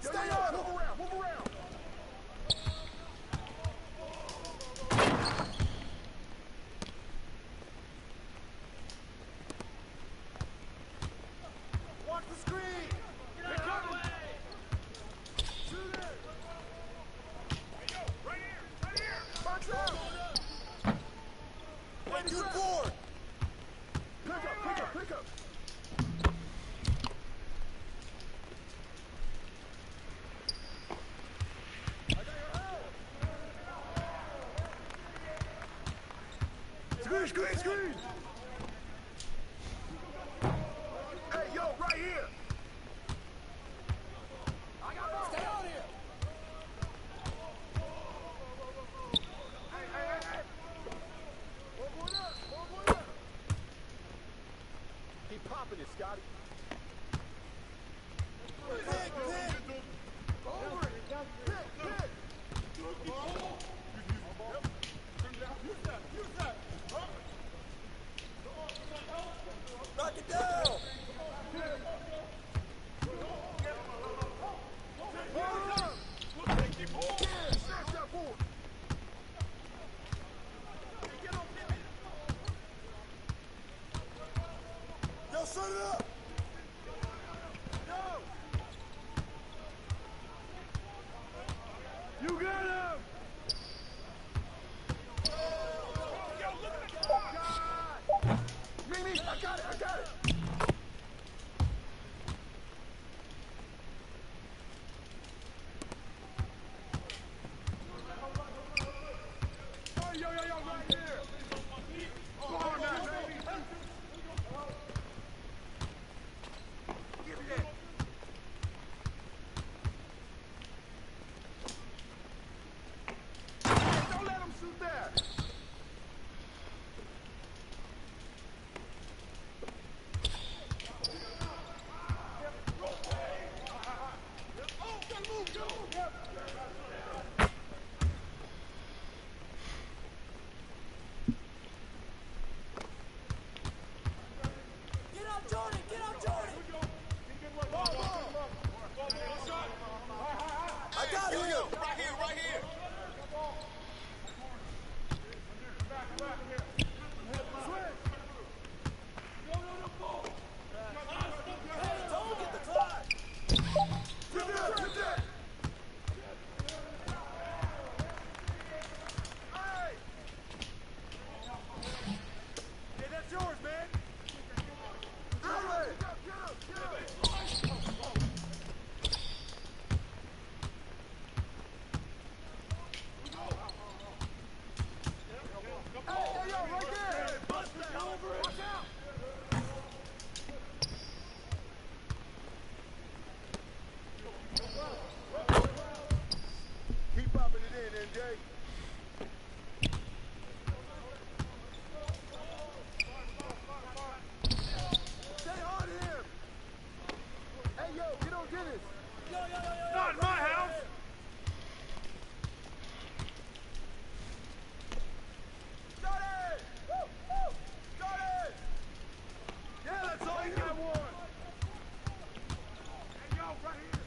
Stay on. Move around. Move around. Watch the screen. Get out of the way. Shoot it. Hey, yo, right here. Right here. Box out. Hey, good board. Pick up, pick up, pick up. I got your help. Screen, screen, screen. Hey, yo, right here. I got ball. Stay on here. Hey, hey, hey, hey. One more up, one more up. Keep popping it, Scotty. Pick, pick. Over it. Pick, pick. Use that, use that. Knock it down. Yeah, snatch that board. Yo, set it up. Yo. You got him. Yo, look at the clock. Mimi, I got it, I got it. Yo, right here. Come on now, baby. Give me that. Hey, don't let him shoot that. Oh, gotta move, go. Get up, Jordan! Get up, Jordan! I got him! Right here, right here! Hey, don't get the clock! Get that, get that! Hey! Hey, that's yours, man! Get up, get up, get up! Hey, yo, right there! Hey, bust that over it! Watch out! Keep popping it in, MJ. Stay on him! Hey, yo, get on Dennis! Yo! Not in my house! Got it! Woo! Got it! Yeah, that's all you got one! Hey, yo, right here!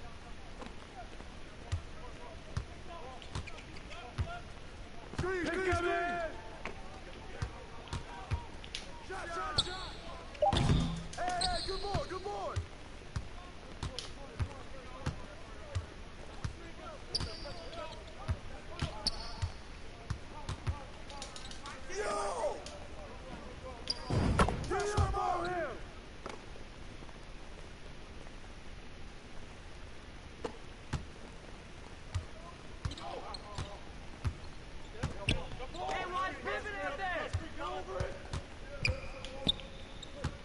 Screen! Shot! Hey, good boy! Yo! Pressure ball him! Hey, watch pivot out there! Go over it!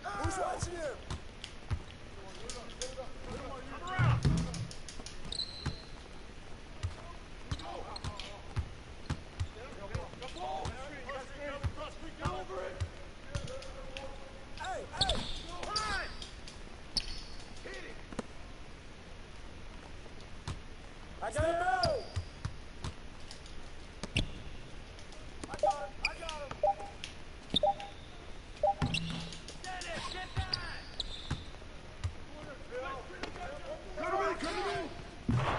Who's watching him? Come around! Go over it! Hey! Fine! Hit it! I got him! I got him! Get that! Come to me!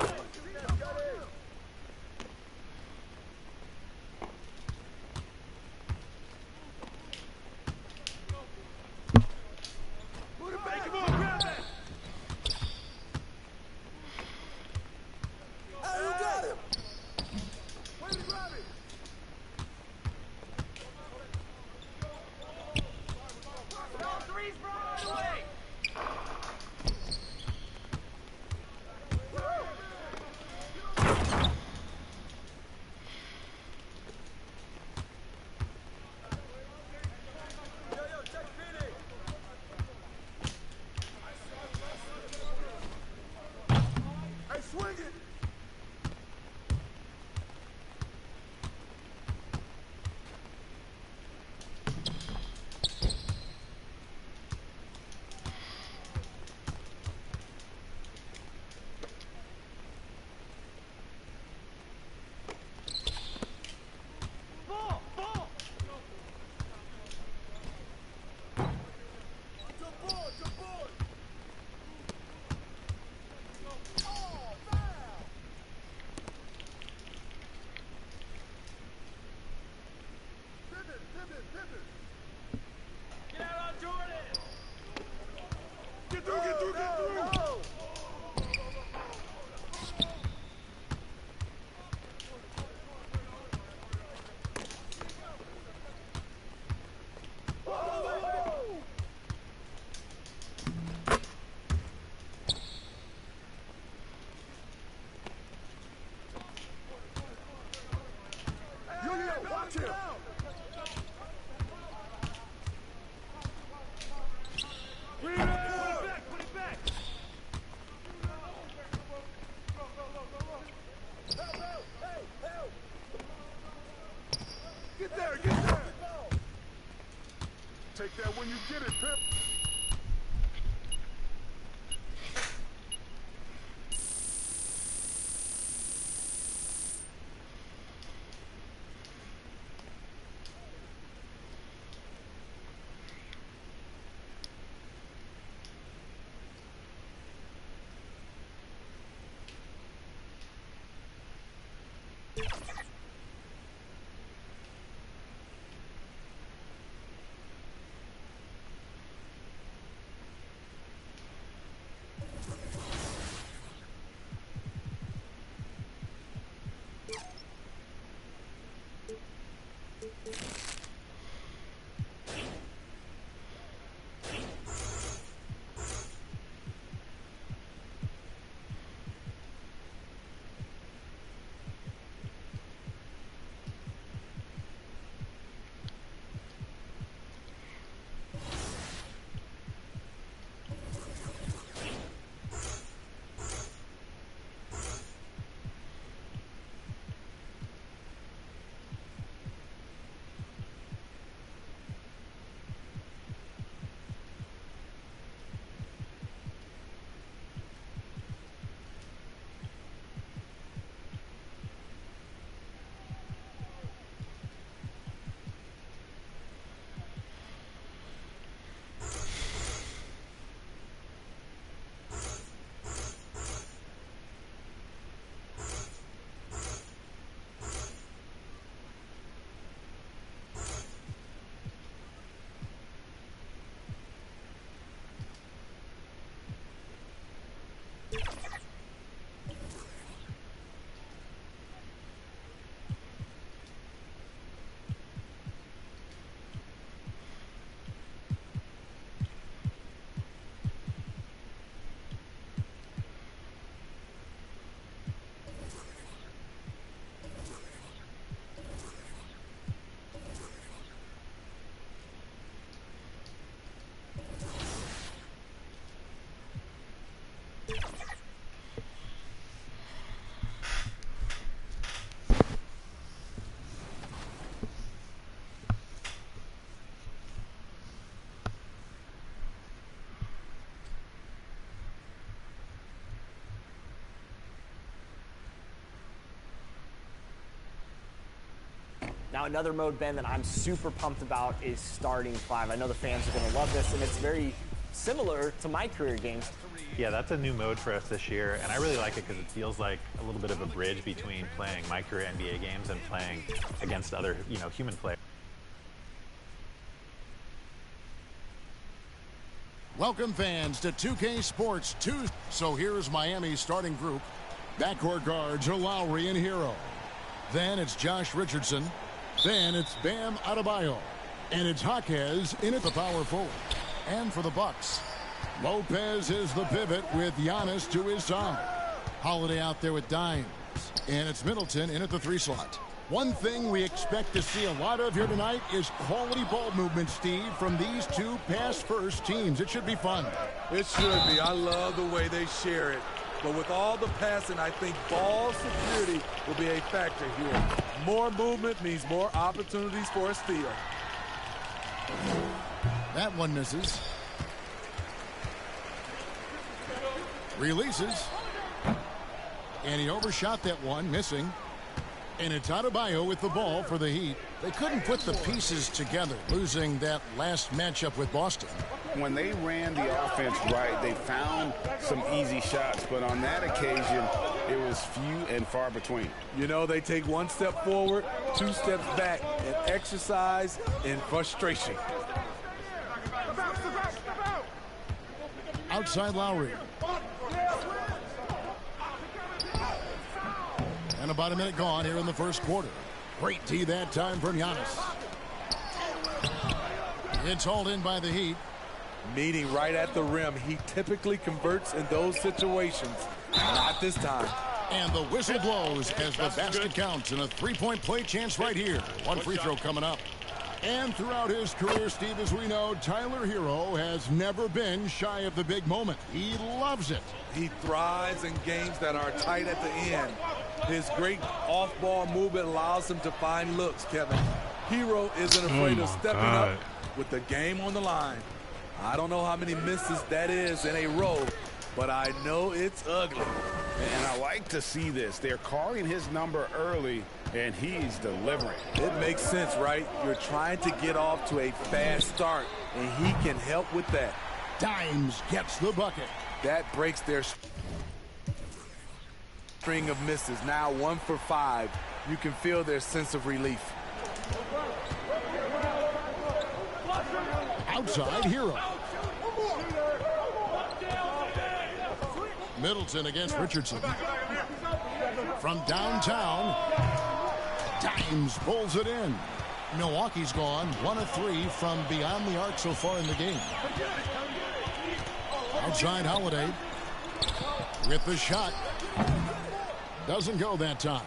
when you get it, Pip. Now another mode, Ben, that I'm super pumped about is starting 5. I know the fans are going to love this, and it's very similar to my career games. Yeah, that's a new mode for us this year, and I really like it because it feels like a little bit of a bridge between playing my career NBA games and playing against other, human players. Welcome fans to 2K Sports 2. So here is Miami's starting group. Backcourt guards are Lowry and Hero. Then it's Josh Richardson. Then it's Bam Adebayo. And it's Jaquez in at the power forward. And for the Bucks, Lopez is the pivot with Giannis to his side. Holiday out there with Dimes. And it's Middleton in at the 3 slot. One thing we expect to see a lot of here tonight is quality ball movement, Steve, from these two pass-first teams. It should be fun. It should be. I love the way they share it. But with all the passing, I think ball security will be a factor here. More movement means more opportunities for a steal. That one misses. Releases. And he overshot that one, missing. And it's Adebayo with the ball for the Heat. They couldn't put the pieces together, losing that last matchup with Boston. When they ran the offense right, they found some easy shots, but on that occasion, it was few and far between. You know, they take 1 step forward, 2 steps back, and exercise in frustration. Outside Lowry. And about a minute gone here in the first quarter. Great D that time from Giannis. It's hauled in by the Heat. Meeting right at the rim. He typically converts in those situations. Not this time. And the whistle blows as the basket counts, and a 3-point play chance right here. One free throw coming up. And throughout his career, Steve, as we know, Tyler Hero has never been shy of the big moment. He loves it. He thrives in games that are tight at the end. His great off-ball movement allows him to find looks, Kevin. Hero isn't afraid of stepping up with the game on the line. I don't know how many misses that is in a row, but I know it's ugly. And I like to see this. They're calling his number early, and he's delivering. It makes sense, right? You're trying to get off to a fast start, and he can help with that. Dimes gets the bucket. That breaks their string of misses. Now 1 for 5. You can feel their sense of relief. Outside Hero. Middleton against Richardson. From downtown, Dimes pulls it in. Milwaukee's gone 1 of 3 from beyond the arc so far in the game. Outside Holiday with the shot. Doesn't go that time.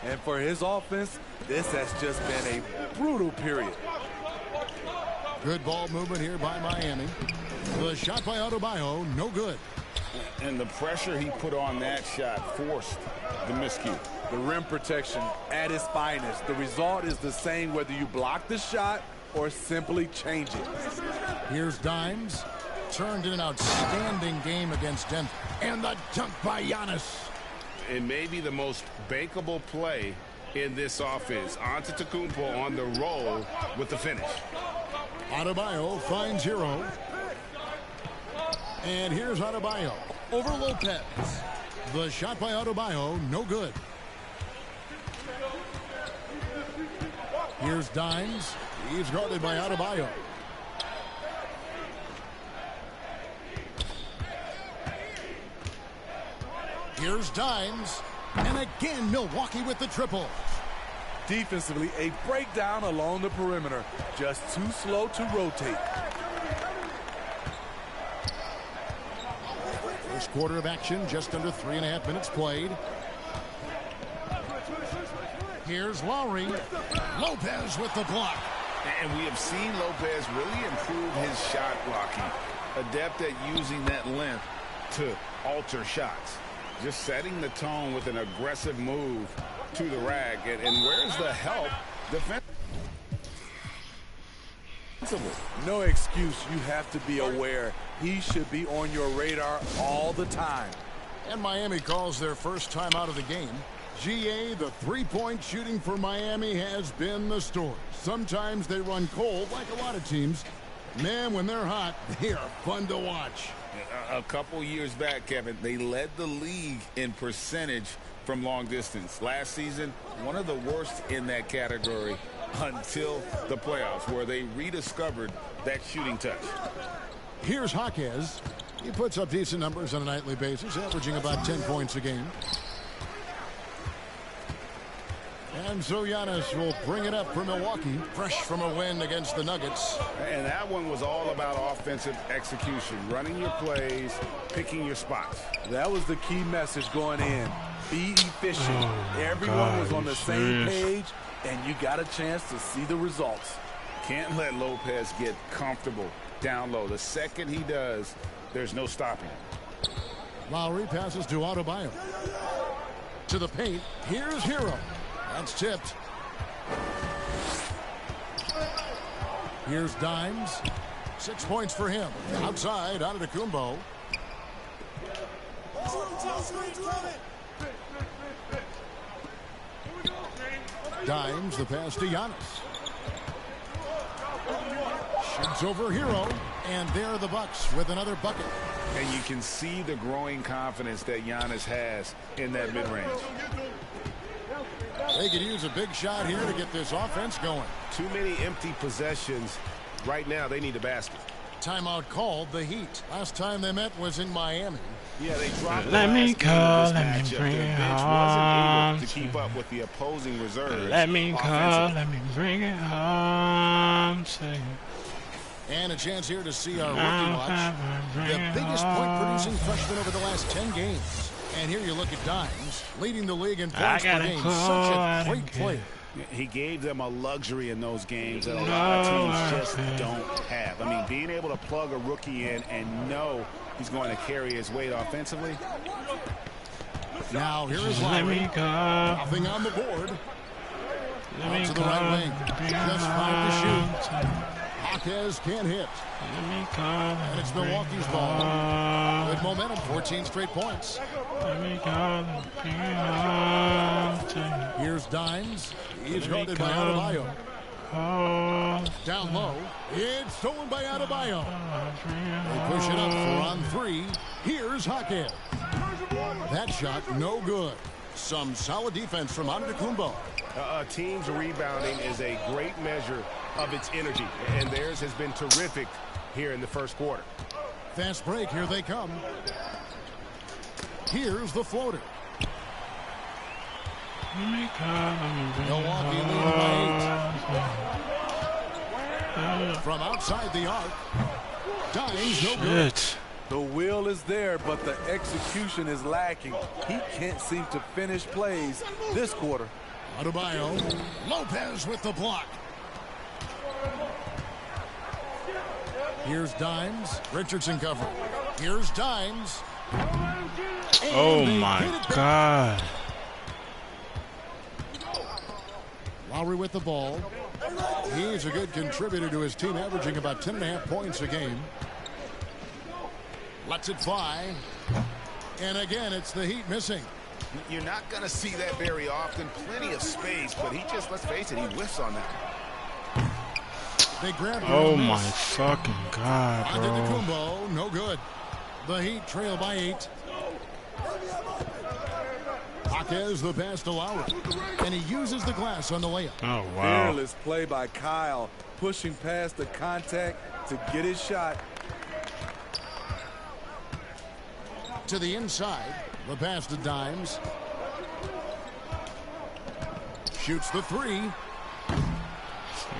And for his offense, this has just been a brutal period. Good ball movement here by Miami. The shot by Adebayo, no good. And the pressure he put on that shot forced the miscue. The rim protection at its finest. The result is the same whether you block the shot or simply change it. Here's Dimes. Turned in an outstanding game against Denver. And the dunk by Giannis. It may be the most bankable play in this offense. Antetokounmpo on the roll with the finish. Adebayo finds Hero. And here's Adebayo over Lopez. The shot by Adebayo, no good. Here's Dimes. He's guarded by Adebayo. Here's Dimes. And again, Milwaukee with the triple. Defensively, a breakdown along the perimeter. Just too slow to rotate. First quarter of action, just under 3.5 minutes played. Here's Lowry. Lopez with the block. And we have seen Lopez really improve his shot blocking. Adept at using that length to alter shots. Just setting the tone with an aggressive move to the rack. And where's the help defensively? No excuse. You have to be aware. He should be on your radar all the time. And Miami calls their first time out of the game. GA, the three-point shooting for Miami has been the story. Sometimes they run cold like a lot of teams. Man, when they're hot, they are fun to watch. A couple years back, Kevin, they led the league in percentage from long distance. Last season, one of the worst in that category until the playoffs, where they rediscovered that shooting touch. Here's Jaquez. He puts up decent numbers on a nightly basis, averaging about 10 points a game. And so Giannis will bring it up for Milwaukee, fresh from a win against the Nuggets. And that one was all about offensive execution, running your plays, picking your spots. That was the key message going in. Be efficient. Everyone was on the same page, and you got a chance to see the results. Can't let Lopez get comfortable down low. The second he does, there's no stopping. Lowry passes to Adebayo. To the paint. Here's Hero. That's tipped. Here's Dimes. 6 points for him. Outside, Antetokounmpo. Dimes, the pass to Giannis. Shoots over Hero. And there are the Bucks with another bucket. And you can see the growing confidence that Giannis has in that mid-range. They could use a big shot here to get this offense going. Too many empty possessions. Right now, they need a basket. Timeout called the Heat. Last time they met was in Miami. Yeah, they dropped Let me call, let me bring Their it bench home. wasn't able to keep up with the opposing reserves. Let me call, let me bring it home. Say, And a chance here to see our rookie watch. The biggest point-producing freshman over the last 10 games. And here you look at Dimes, leading the league in points per game. Such a great player. He gave them a luxury in those games that a lot of teams just don't have. I mean, being able to plug a rookie in and know he's going to carry his weight offensively. Now here is let Lowry. me go. Nothing on the board. Let Out me to the go. right wing. Just 5 to shoot. Jaquez can't hit. And it's Milwaukee's ball. Good momentum, 14 straight points. Here's Dimes. He's guarded by Adebayo. Down low. It's stolen by Adebayo. They push it up 4-on-3. Here's Jaquez. That shot no good. Some solid defense from Antetokounmpo. A team's rebounding is a great measure of its energy, and theirs has been terrific here in the first quarter. Fast break, here they come. Here's the floater. Milwaukee leading by 8. From outside the arc. Dimes no good. The will is there, but the execution is lacking. He can't seem to finish plays this quarter. Adebayo. Lopez with the block. Here's Dimes. Richardson cover. Here's Dimes. Oh my God. Lowry with the ball. He's a good contributor to his team, averaging about 10.5 points a game. Lets it fly. And again, it's the Heat missing. You're not going to see that very often. Plenty of space, but he just, let's face it, he whiffs on that. They grab him. Oh my fucking God, bro. Antetokounmpo, no good. The Heat trail by 8. Jaquez the pass to Lowry. And he uses the glass on the layup. Oh, wow. Fearless play by Kyle, pushing past the contact to get his shot. To the inside. The pass to Dimes. Shoots the 3.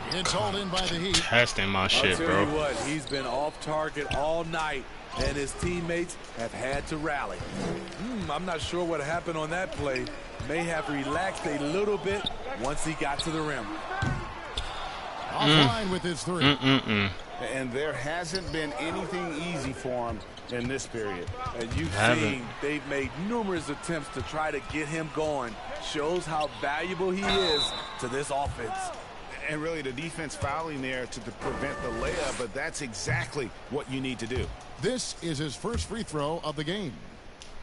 It's hauled in by the Heat. Testing my shit, I'll bro. tell you what, he's been off target all night, and his teammates have had to rally. I'm not sure what happened on that play. May have relaxed a little bit once he got to the rim. Offline with his 3. And there hasn't been anything easy for him in this period. And you've seen they've made numerous attempts to try to get him going. Shows how valuable he is to this offense. And really the defense fouling there to prevent the layup, but that's exactly what you need to do. This is his first free throw of the game.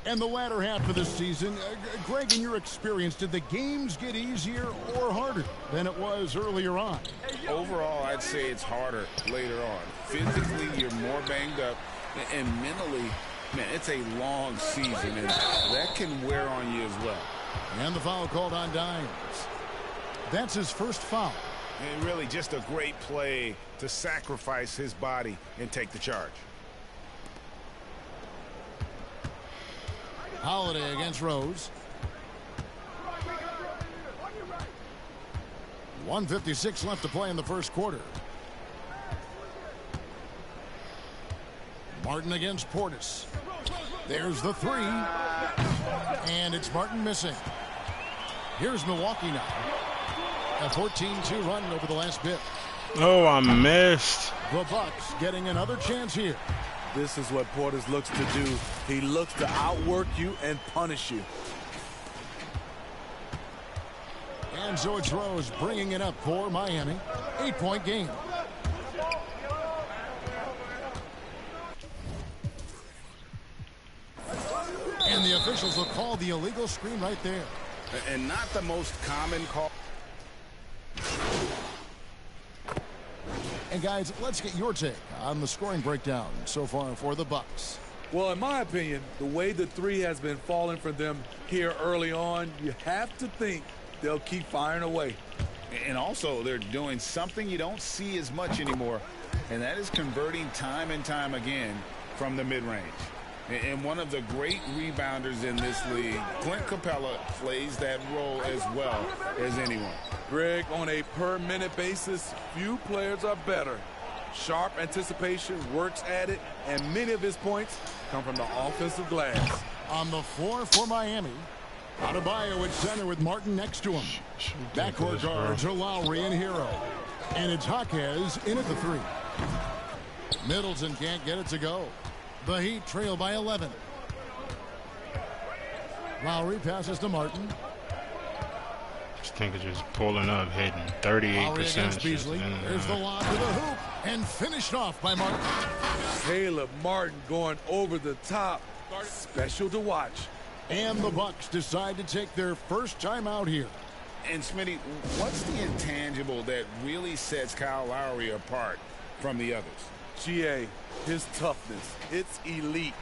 And the latter half of this season, Greg, in your experience, did the games get easier or harder than it was earlier on? Overall, I'd say it's harder later on. Physically, you're more banged up, and mentally, man, it's a long season, and that can wear on you as well. And the foul called on Dimes. That's his first foul. And really just a great play to sacrifice his body and take the charge. Holiday against Rose. 1:56 left to play in the first quarter. Martin against Portis. There's the 3. And it's Martin missing. Here's Milwaukee now. A 14-2 run over the last bit. Oh, I missed. The Bucks getting another chance here. This is what Portis looks to do. He looks to outwork you and punish you. And so it's Rose bringing it up for Miami. 8-point game. And the officials will call the illegal screen right there. And not the most common call. And guys, let's get your take on the scoring breakdown so far for the Bucks. Well, in my opinion, the way the 3 has been falling for them here early on, you have to think they'll keep firing away. And also, they're doing something you don't see as much anymore, and that is converting time and time again from the mid-range. And one of the great rebounders in this league, Clint Capella, plays that role as well as anyone. Greg, on a per-minute basis, few players are better. Sharp anticipation, works at it, and many of his points come from the offensive glass. On the floor for Miami, Adebayo at center with Martin next to him. Backcourt guards are Lowry and Hero. And it's Jaquez in at the 3. Middleton can't get it to go. The Heat trail by 11. Lowry passes to Martin. This thing is just pulling up, hitting 38%. Lowry against Beasley. There's the lob to the hoop. And finished off by Martin. Caleb Martin going over the top. Special to watch. And the Bucks decide to take their first time out here. And Smitty, what's the intangible that really sets Kyle Lowry apart from the others? GA, his toughness. It's elite.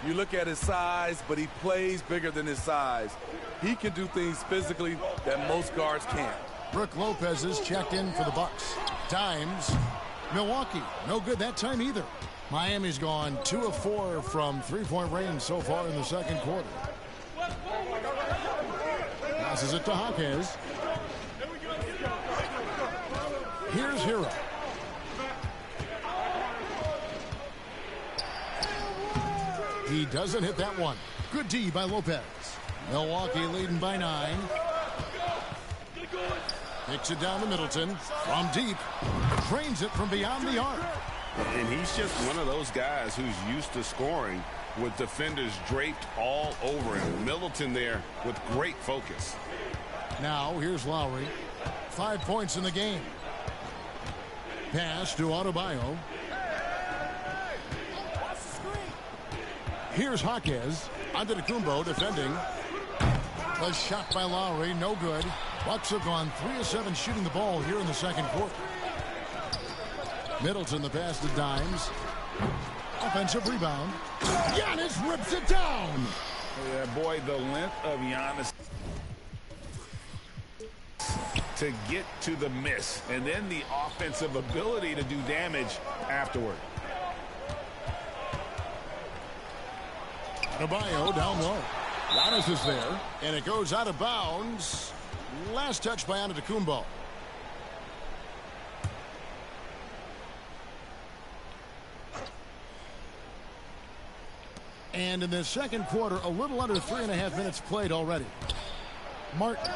You look at his size, but he plays bigger than his size. He can do things physically that most guards can't. Brook Lopez is checked in for the Bucks. Dimes. Milwaukee, no good that time either. Miami's gone 2 of 4 from three-point range so far in the second quarter. Passes it to Jaquez. Here's Hero. He doesn't hit that one. Good D by Lopez. Milwaukee leading by 9. Kicks it down to Middleton. From deep. Drains it from beyond the arc. And he's just one of those guys who's used to scoring with defenders draped all over him. Middleton there with great focus. Now here's Lowry. 5 points in the game. Pass to Adebayo. Here's Jaquez. Antetokounmpo defending. A shot by Lowry, no good. Bucks have gone 3 of 7 shooting the ball here in the second quarter. Middleton, the pass to Dimes. Offensive rebound. Giannis rips it down. Yeah, boy, the length of Giannis to get to the miss, and then the offensive ability to do damage afterward. Adebayo down low. Giannis is there, and it goes out of bounds. Last touch by Antetokounmpo. And in the second quarter, a little under 3.5 minutes played already. Martin.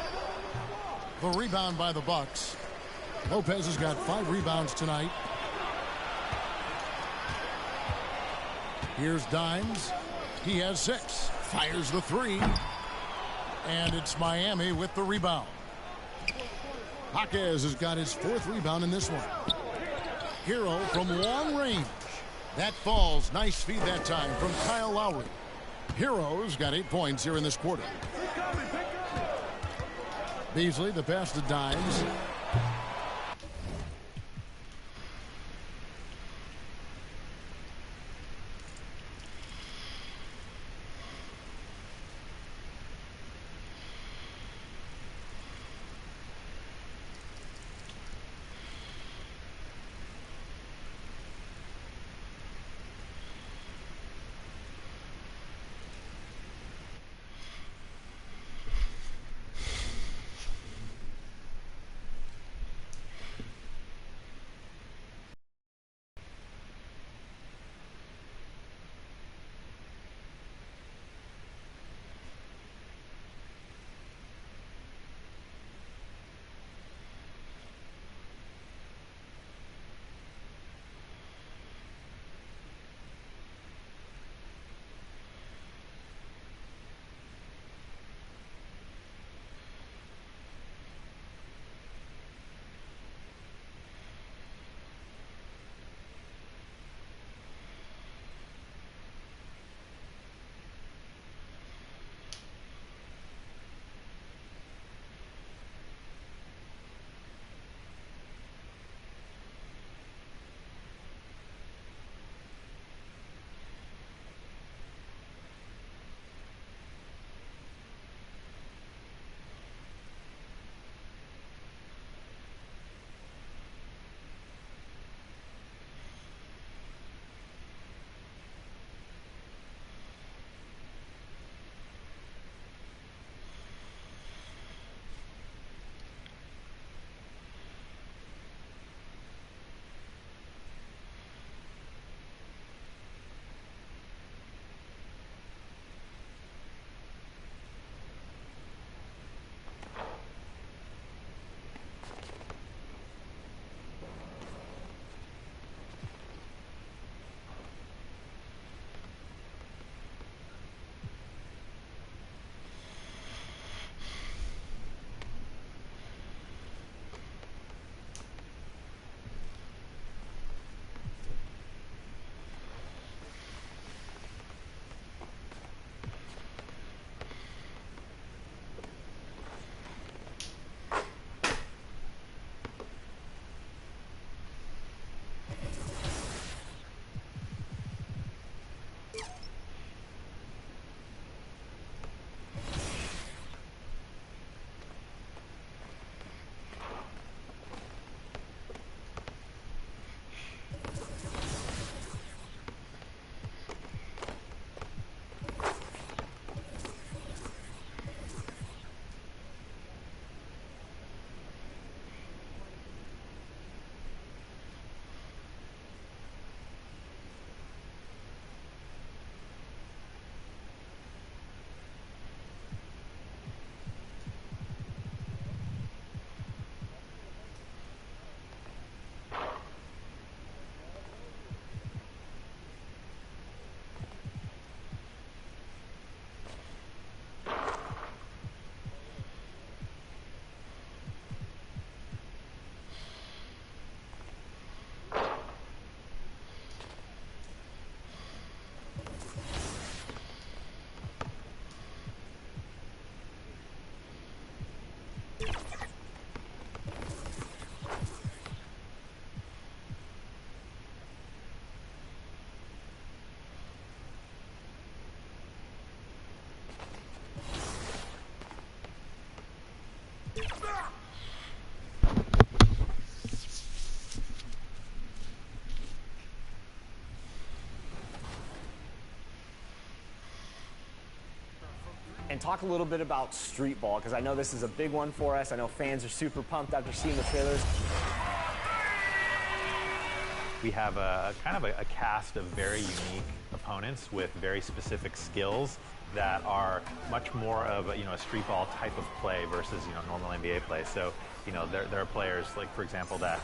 The rebound by the Bucks. Lopez has got 5 rebounds tonight. Here's Dimes. He has 6. Fires the 3. And it's Miami with the rebound. Jaquez has got his 4th rebound in this one. Hero from long range. That falls. Nice feed that time from Kyle Lowry. Hero's got 8 points here in this quarter. Beasley, the pass to Dimes. talk a little bit about street ball, because I know this is a big one for us. I know fans are super pumped after seeing the trailers. We have a kind of a cast of very unique opponents with very specific skills that are much more of a street ball type of play versus normal NBA play. So there are players like, for example, that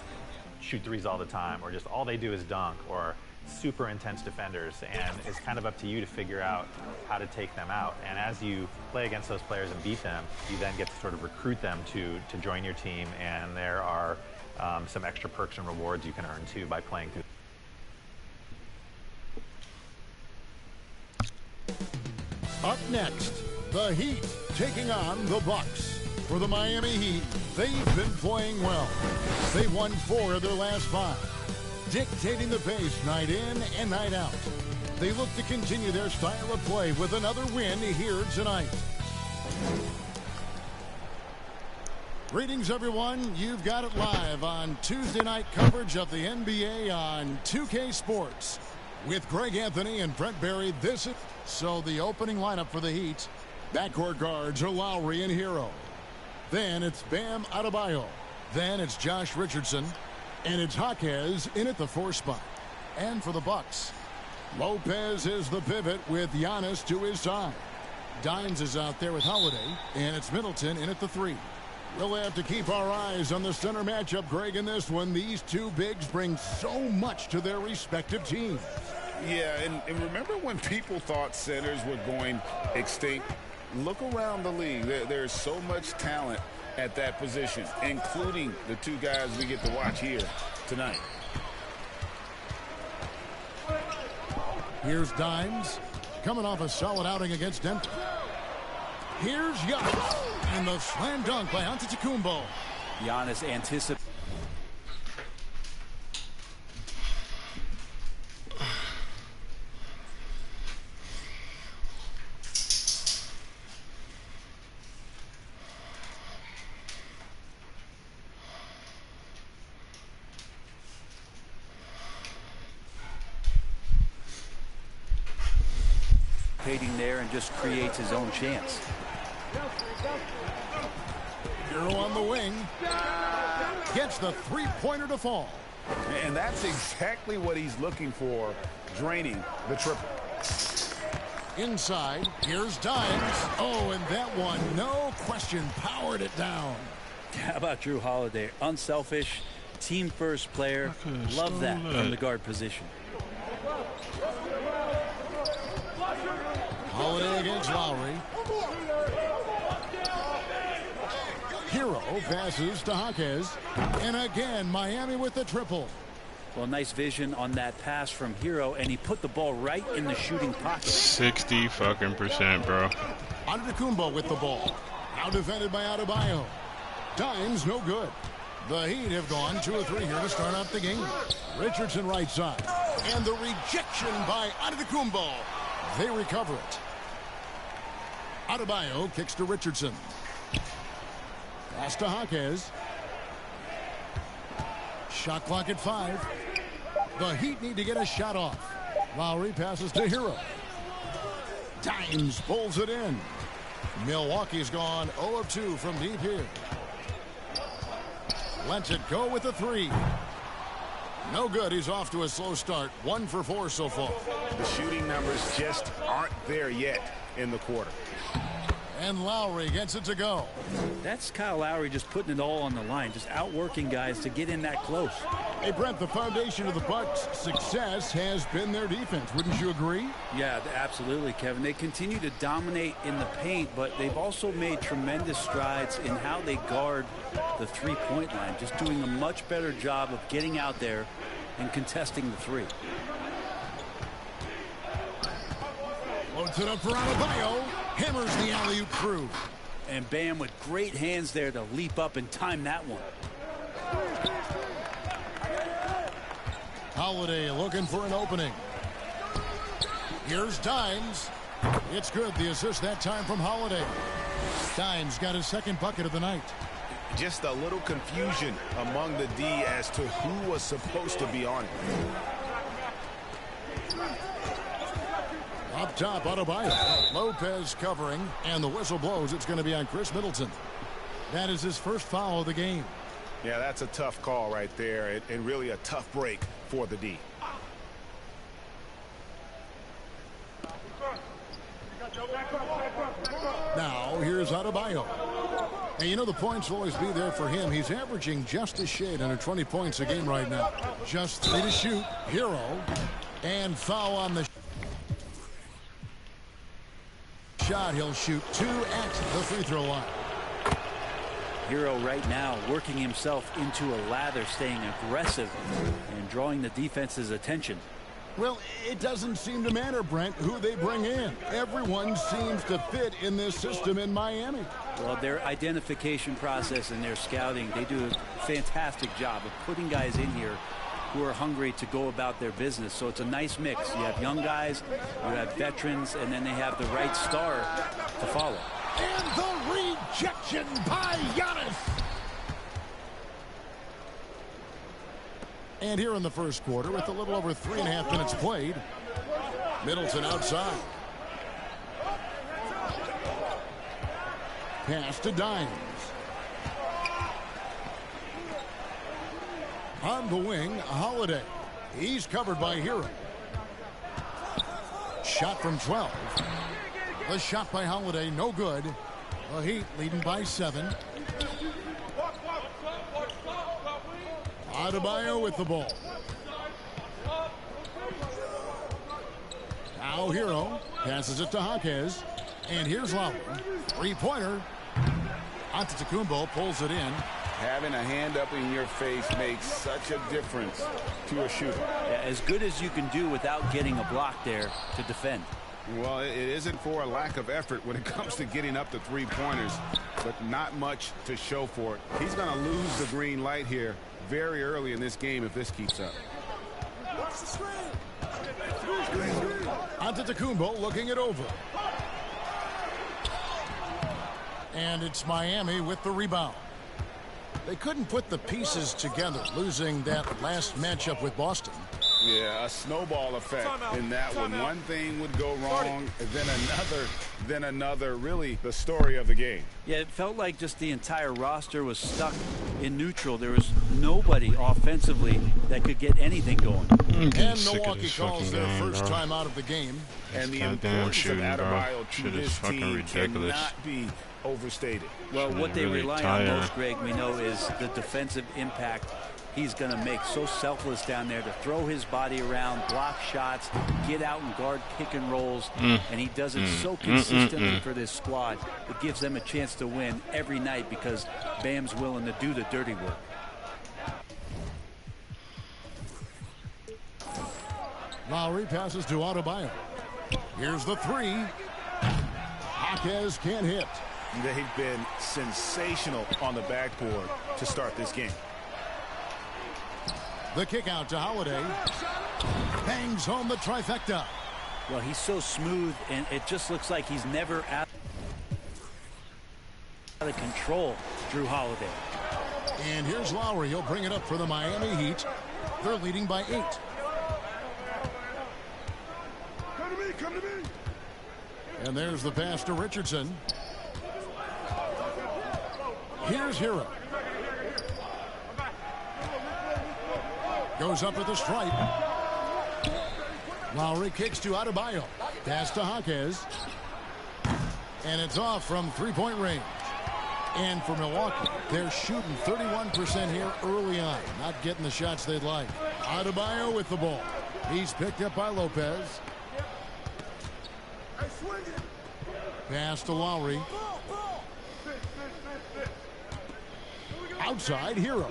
shoot threes all the time, or just all they do is dunk, or super intense defenders, and it's kind of up to you to figure out how to take them out. And as you play against those players and beat them, you then get to sort of recruit them to join your team, and there are some extra perks and rewards you can earn too by playing through. Up next, the Heat taking on the Bucks. For the Miami Heat, they've been playing well. They've won 4 of their last 5, dictating the pace night in and night out. They look to continue their style of play with another win here tonight. Greetings, everyone. You've got it live on Tuesday night coverage of the NBA on 2K Sports. With Greg Anthony and Brent Barry, so the opening lineup for the Heat. Backcourt guards are Lowry and Hero. Then it's Bam Adebayo. Then it's Josh Richardson. And it's Jaquez in at the 4 spot. And for the Bucks, Lopez is the pivot with Giannis to his side. Dines is out there with Holiday. And it's Middleton in at the 3. We'll have to keep our eyes on the center matchup, Greg, in this one. These two bigs bring so much to their respective teams. Yeah, and remember when people thought centers were going extinct? Look around the league. There's so much talent at that position, including the 2 guys we get to watch here tonight. Here's Dimes, coming off a solid outing against Denver. Here's Giannis, and the slam dunk by Antetokounmpo. Giannis anticipates. There and just creates his own chance. Hero on the wing. Gets the 3-pointer to fall. And that's exactly what he's looking for, draining the triple. Inside, here's Dimes. Oh, and that one, no question, powered it down. How about Drew Holiday? Unselfish, team-first player. Love that from the guard position. Holiday against Lowry. Hero passes to Jaquez. And again, Miami with the triple. Well, nice vision on that pass from Hero, and he put the ball right in the shooting pocket. 60% bro. Antetokounmpo with the ball. Now defended by Adebayo. Dimes no good. The Heat have gone 2 of 3 here to start out the game. Richardson right side. And the rejection by Antetokounmpo. They recover it. Adebayo kicks to Richardson. Pass to Jaquez. Shot clock at 5. The Heat need to get a shot off. Lowry passes to Hero. Dimes pulls it in. Milwaukee's gone 0 of 2 from deep here. Lets it go with a 3. No good. He's off to a slow start. 1 for 4 so far. The shooting numbers just aren't there yet in the quarter. And Lowry gets it to go. That's Kyle Lowry just putting it all on the line, just outworking guys to get in that close. Hey, Brent, the foundation of the Bucks' success has been their defense. Wouldn't you agree? Yeah, absolutely, Kevin. They continue to dominate in the paint, but they've also made tremendous strides in how they guard the three-point line, just doing a much better job of getting out there and contesting the 3. Loads it up for Adebayo. Hammers the alley-oop through. And Bam with great hands there to leap up and time that one. Holiday looking for an opening. Here's Dimes. It's good. The assist that time from Holiday. Dimes got his 2nd bucket of the night. Just a little confusion among the D as to who was supposed to be on it. Up top, Adebayo. Lopez covering, and the whistle blows. It's going to be on Chris Middleton. That is his first foul of the game. Yeah, that's a tough call right there, and really a tough break for the D. Now, here's Adebayo. And you know the points will always be there for him. He's averaging just a shade under 20 points a game right now. Just 3 to shoot. Hero. And foul on the shot. He'll shoot 2 at the free throw line. Hero right now working himself into a lather, staying aggressive and drawing the defense's attention. Well, it doesn't seem to matter, Brent, who they bring in. Everyone seems to fit in this system in Miami. Well, their identification process and their scouting, they do a fantastic job of putting guys in here who are hungry to go about their business. So it's a nice mix. You have young guys, you have veterans, and then they have the right star to follow. And the rejection by Giannis. And here in the first quarter, with a little over 3.5 minutes played, Middleton outside. Pass to Dimes. On the wing, Holiday. He's covered by Hero. Shot from 12. The shot by Holiday, no good. The Heat leading by 7. Adebayo with the ball. Now Hero passes it to Jaquez. And here's Lowry. Three-pointer. Antetokounmpo pulls it in. Having a hand up in your face makes such a difference to a shooter. Yeah, as good as you can do without getting a block there to defend. Well, it isn't for a lack of effort when it comes to getting up to three-pointers, but not much to show for it. He's going to lose the green light here very early in this game if this keeps up. Antetokounmpo looking it over. And it's Miami with the rebound. They couldn't put the pieces together, losing that last matchup with Boston. Yeah, a snowball effect in that one. One thing would go wrong, then another. Really the story of the game. Yeah, it felt like just the entire roster was stuck in neutral. There was nobody offensively that could get anything going. And Milwaukee calls their first time out of the game. And the importance of Adebayo to this team cannot be overstated. Well, what they rely on most, Greg, we know, is the defensive impact he's going to make. So selfless down there to throw his body around, block shots, get out and guard pick and rolls. And he does it so consistently for this squad. It gives them a chance to win every night because Bam's willing to do the dirty work. Lowry passes to Adebayo. Here's the three. Jaquez can't hit. They've been sensational on the backboard to start this game. The kick out to Holiday. Bangs home the trifecta. Well, he's so smooth, and it just looks like he's never out of control, Drew Holiday. And here's Lowry. He'll bring it up for the Miami Heat. They're leading by 8. Come to me. And there's the pass to Richardson. Here's Hero. Goes up at the stripe. Lowry kicks to Adebayo. Pass to Jaquez. And it's off from three-point range. And for Milwaukee, they're shooting 31% here early on. Not getting the shots they'd like. Adebayo with the ball. He's picked up by Lopez. Pass to Lowry. Outside, Hero.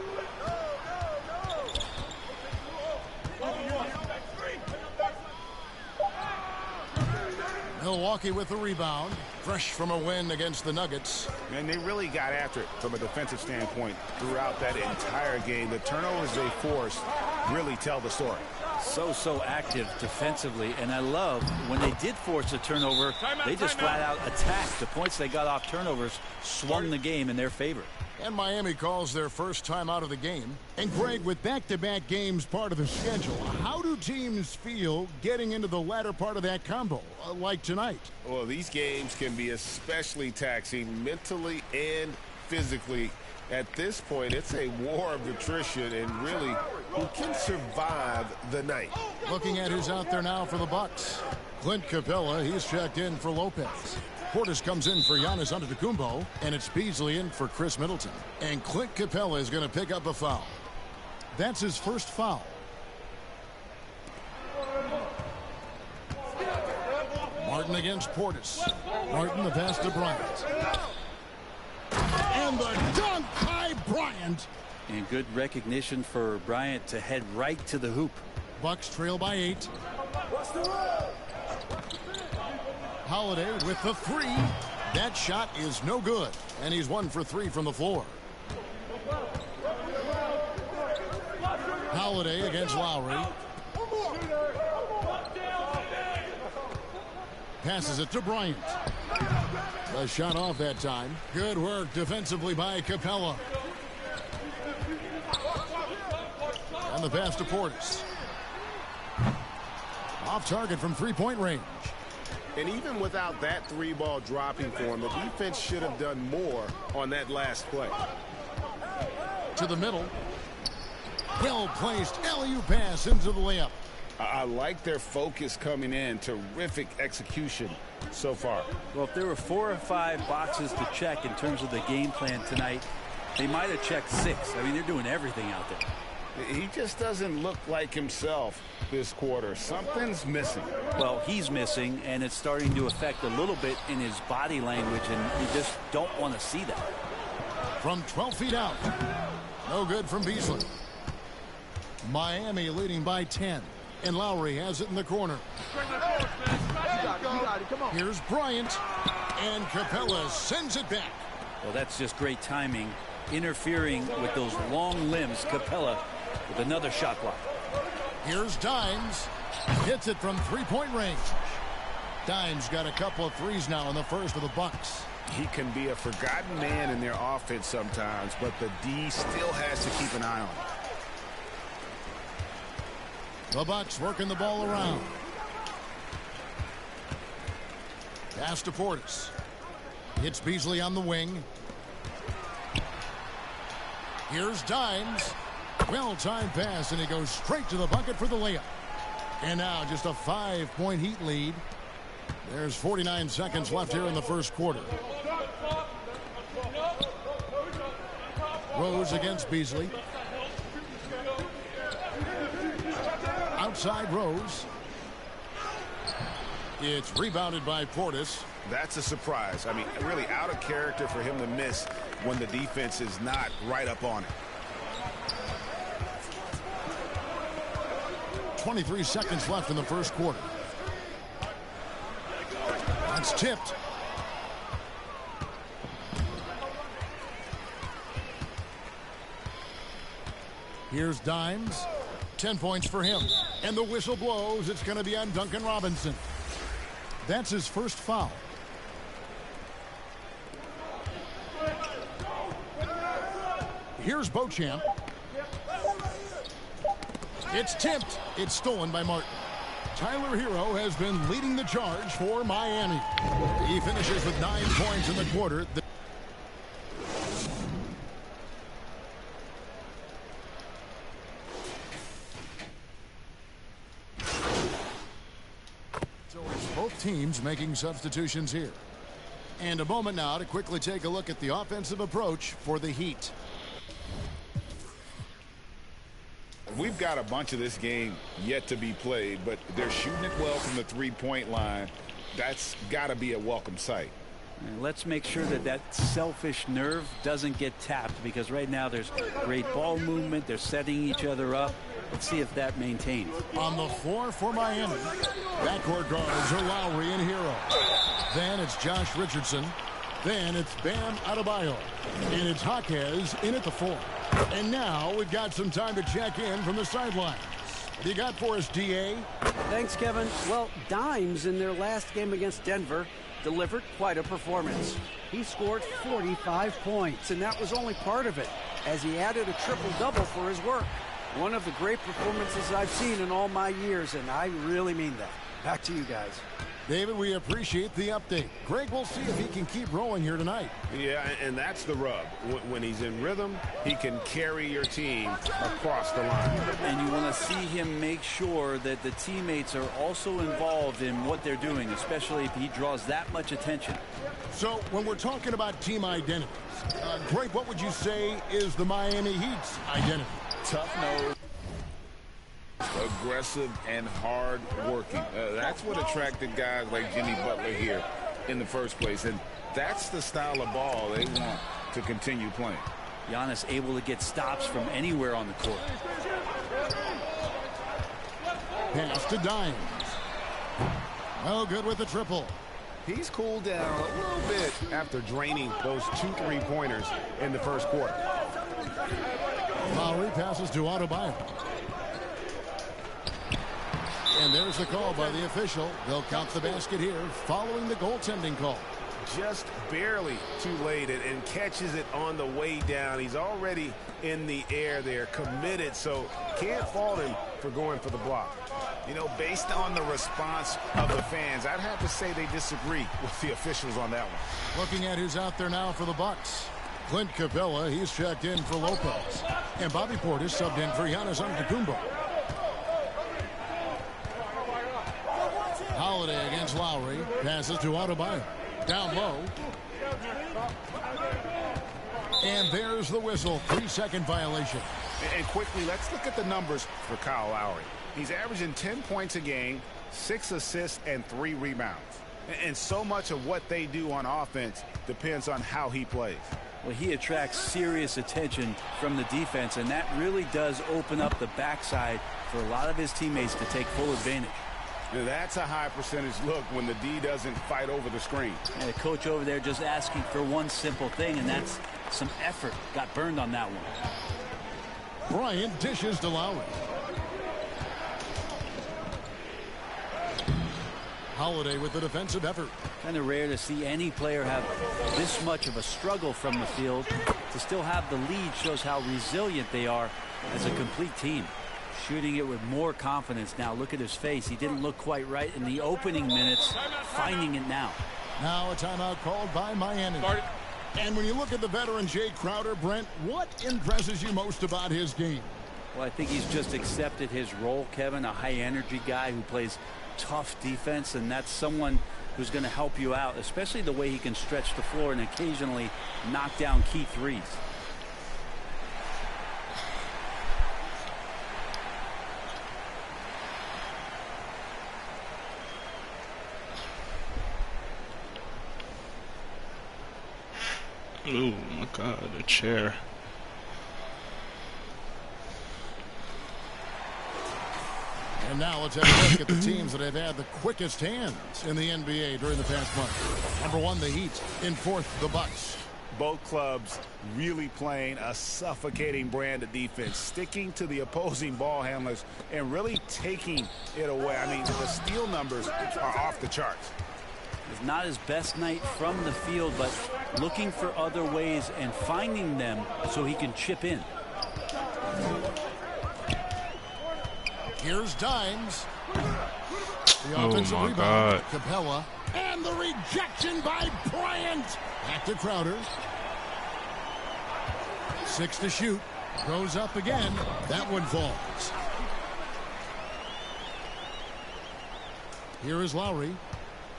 Milwaukee with the rebound. Fresh from a win against the Nuggets. And they really got after it from a defensive standpoint throughout that entire game. The turnovers they forced really tell the story. So active defensively, and I love when they did force a turnover, they just flat out attacked. The points they got off turnovers swung the game in their favor. And Miami calls their first time out of the game. And Greg, with back-to-back games part of the schedule, how do teams feel getting into the latter part of that combo, like tonight? Well, these games can be especially taxing mentally and physically. At this point, it's a war of attrition, and really, who can survive the night? Looking at who's out there now for the Bucks. Clint Capella, he's checked in for Lopez. Portis comes in for Giannis Antetokounmpo, and it's Beasley in for Chris Middleton. And Clint Capella is going to pick up a foul. That's his first foul. Martin against Portis. Martin, the pass to Bryant. And the dunk by Bryant. And good recognition for Bryant to head right to the hoop. Bucks trail by 8. Holiday with the 3. That shot is no good. And he's 1 for 3 from the floor. Holiday against Lowry. Passes it to Bryant. A shot off that time. Good work defensively by Capella. And the pass to Portis. Off target from three-point range. And even without that 3-ball dropping for him, the defense should have done more on that last play. To the middle. Well-placed alley-oop pass into the layup. I like their focus coming in. Terrific execution so far. Well, if there were 4 or 5 boxes to check in terms of the game plan tonight, they might have checked 6. I mean, they're doing everything out there. He just doesn't look like himself this quarter. Something's missing. Well, he's missing, and it's starting to affect a little bit in his body language, and you just don't want to see that. From 12 feet out. No good from Beasley. Miami leading by 10. And Lowry has it in the corner. Here's Bryant. And Capella sends it back. Well, that's just great timing. Interfering with those long limbs. Capella with another shot block. Here's Dimes. Hits it from three-point range. Dimes got a couple of threes now in the first for the Bucks. He can be a forgotten man in their offense sometimes, but the D still has to keep an eye on him. The Bucks working the ball around. Pass to Portis. Hits Beasley on the wing. Here's Dimes. Well-timed pass, and he goes straight to the bucket for the layup. And now just a 5-point Heat lead. There's 49 seconds left here in the first quarter. Rose against Beasley. Outside Rose. It's rebounded by Portis. That's a surprise. I mean, really out of character for him to miss when the defense is not right up on it. 23 seconds left in the first quarter. That's tipped. Here's Dimes. 10 points for him. And the whistle blows. It's going to be on Duncan Robinson. That's his first foul. Here's Beauchamp. It's tipped. It's stolen by Martin. Tyler Hero has been leading the charge for Miami. He finishes with 9 points in the quarter. So it's both teams making substitutions here. And a moment now to quickly take a look at the offensive approach for the Heat. We've got a bunch of this game yet to be played, but they're shooting it well from the three-point line. That's got to be a welcome sight. And let's make sure that that selfish nerve doesn't get tapped, because right now there's great ball movement. They're setting each other up. Let's see if that maintains. On the floor for Miami. Backcourt guards are Lowry and Hero. Then it's Josh Richardson. Then it's Bam Adebayo. And it's Jaquez in at the 4. And now we've got some time to check in from the sidelines. What do you got for us, D.A.? Thanks, Kevin. Well, Dimes in their last game against Denver delivered quite a performance. He scored 45 points, and that was only part of it, as he added a triple-double for his work. One of the great performances I've seen in all my years, and I really mean that. Back to you guys. David, we appreciate the update. Greg, we'll see if he can keep rolling here tonight. Yeah, and that's the rub. When he's in rhythm, he can carry your team across the line. And you want to see him make sure that the teammates are also involved in what they're doing, especially if he draws that much attention. So when we're talking about team identities, Greg, what would you say is the Miami Heat's identity? Tough nose, aggressive, and hard working. That's what attracted guys like Jimmy Butler here in the first place, and that's the style of ball they want to continue playing. Giannis able to get stops from anywhere on the court. Pass to Dimes. Well, good with the triple. He's cooled down a little bit after draining those 2 3-pointers in the first quarter. Lowry passes to Adebayo. And there's the call by the official. They'll count the basket here following the goaltending call. Just barely too late and catches it on the way down. He's already in the air there, committed, so can't fault him for going for the block. You know, based on the response of the fans, I'd have to say they disagree with the officials on that one. Looking at who's out there now for the Bucks. Clint Capella, he's checked in for Lopez. And Bobby Portis subbed in for Giannis Antetokounmpo. Holiday against Lowry. Passes to Adebayo. Down low. And there's the whistle. 3-second violation. And quickly, let's look at the numbers for Kyle Lowry. He's averaging 10 points a game, 6 assists, and 3 rebounds. And so much of what they do on offense depends on how he plays. Well, he attracts serious attention from the defense, and that really does open up the backside for a lot of his teammates to take full advantage. Now, that's a high percentage look when the D doesn't fight over the screen. And the coach over there just asking for one simple thing, and that's some effort. Got burned on that one. Bryant dishes to Lowry. Holiday with the defensive effort. Kind of rare to see any player have this much of a struggle from the field. To still have the lead shows how resilient they are as a complete team. Shooting it with more confidence now. Look at his face. He didn't look quite right in the opening minutes. Finding it now. Now a timeout called by Miami. And when you look at the veteran Jay Crowder, Brent, what impresses you most about his game? Well, I think he's just accepted his role, Kevin, a high-energy guy who plays tough defense, and that's someone who's going to help you out, especially the way he can stretch the floor and occasionally knock down key threes. Oh my God, a chair. And now let's have a look at the teams that have had the quickest hands in the NBA during the past month. Number 1, the Heat. In 4th, the Bucks. Both clubs really playing a suffocating brand of defense, sticking to the opposing ball handlers and really taking it away. I mean, the steal numbers are off the charts. It's not his best night from the field, but looking for other ways and finding them so he can chip in. Here's Dimes. The Oh offensive my rebound. God. Capella. And the rejection by Bryant. Back to Crowder. 6 to shoot. Goes up again. That one falls. Here is Lowry.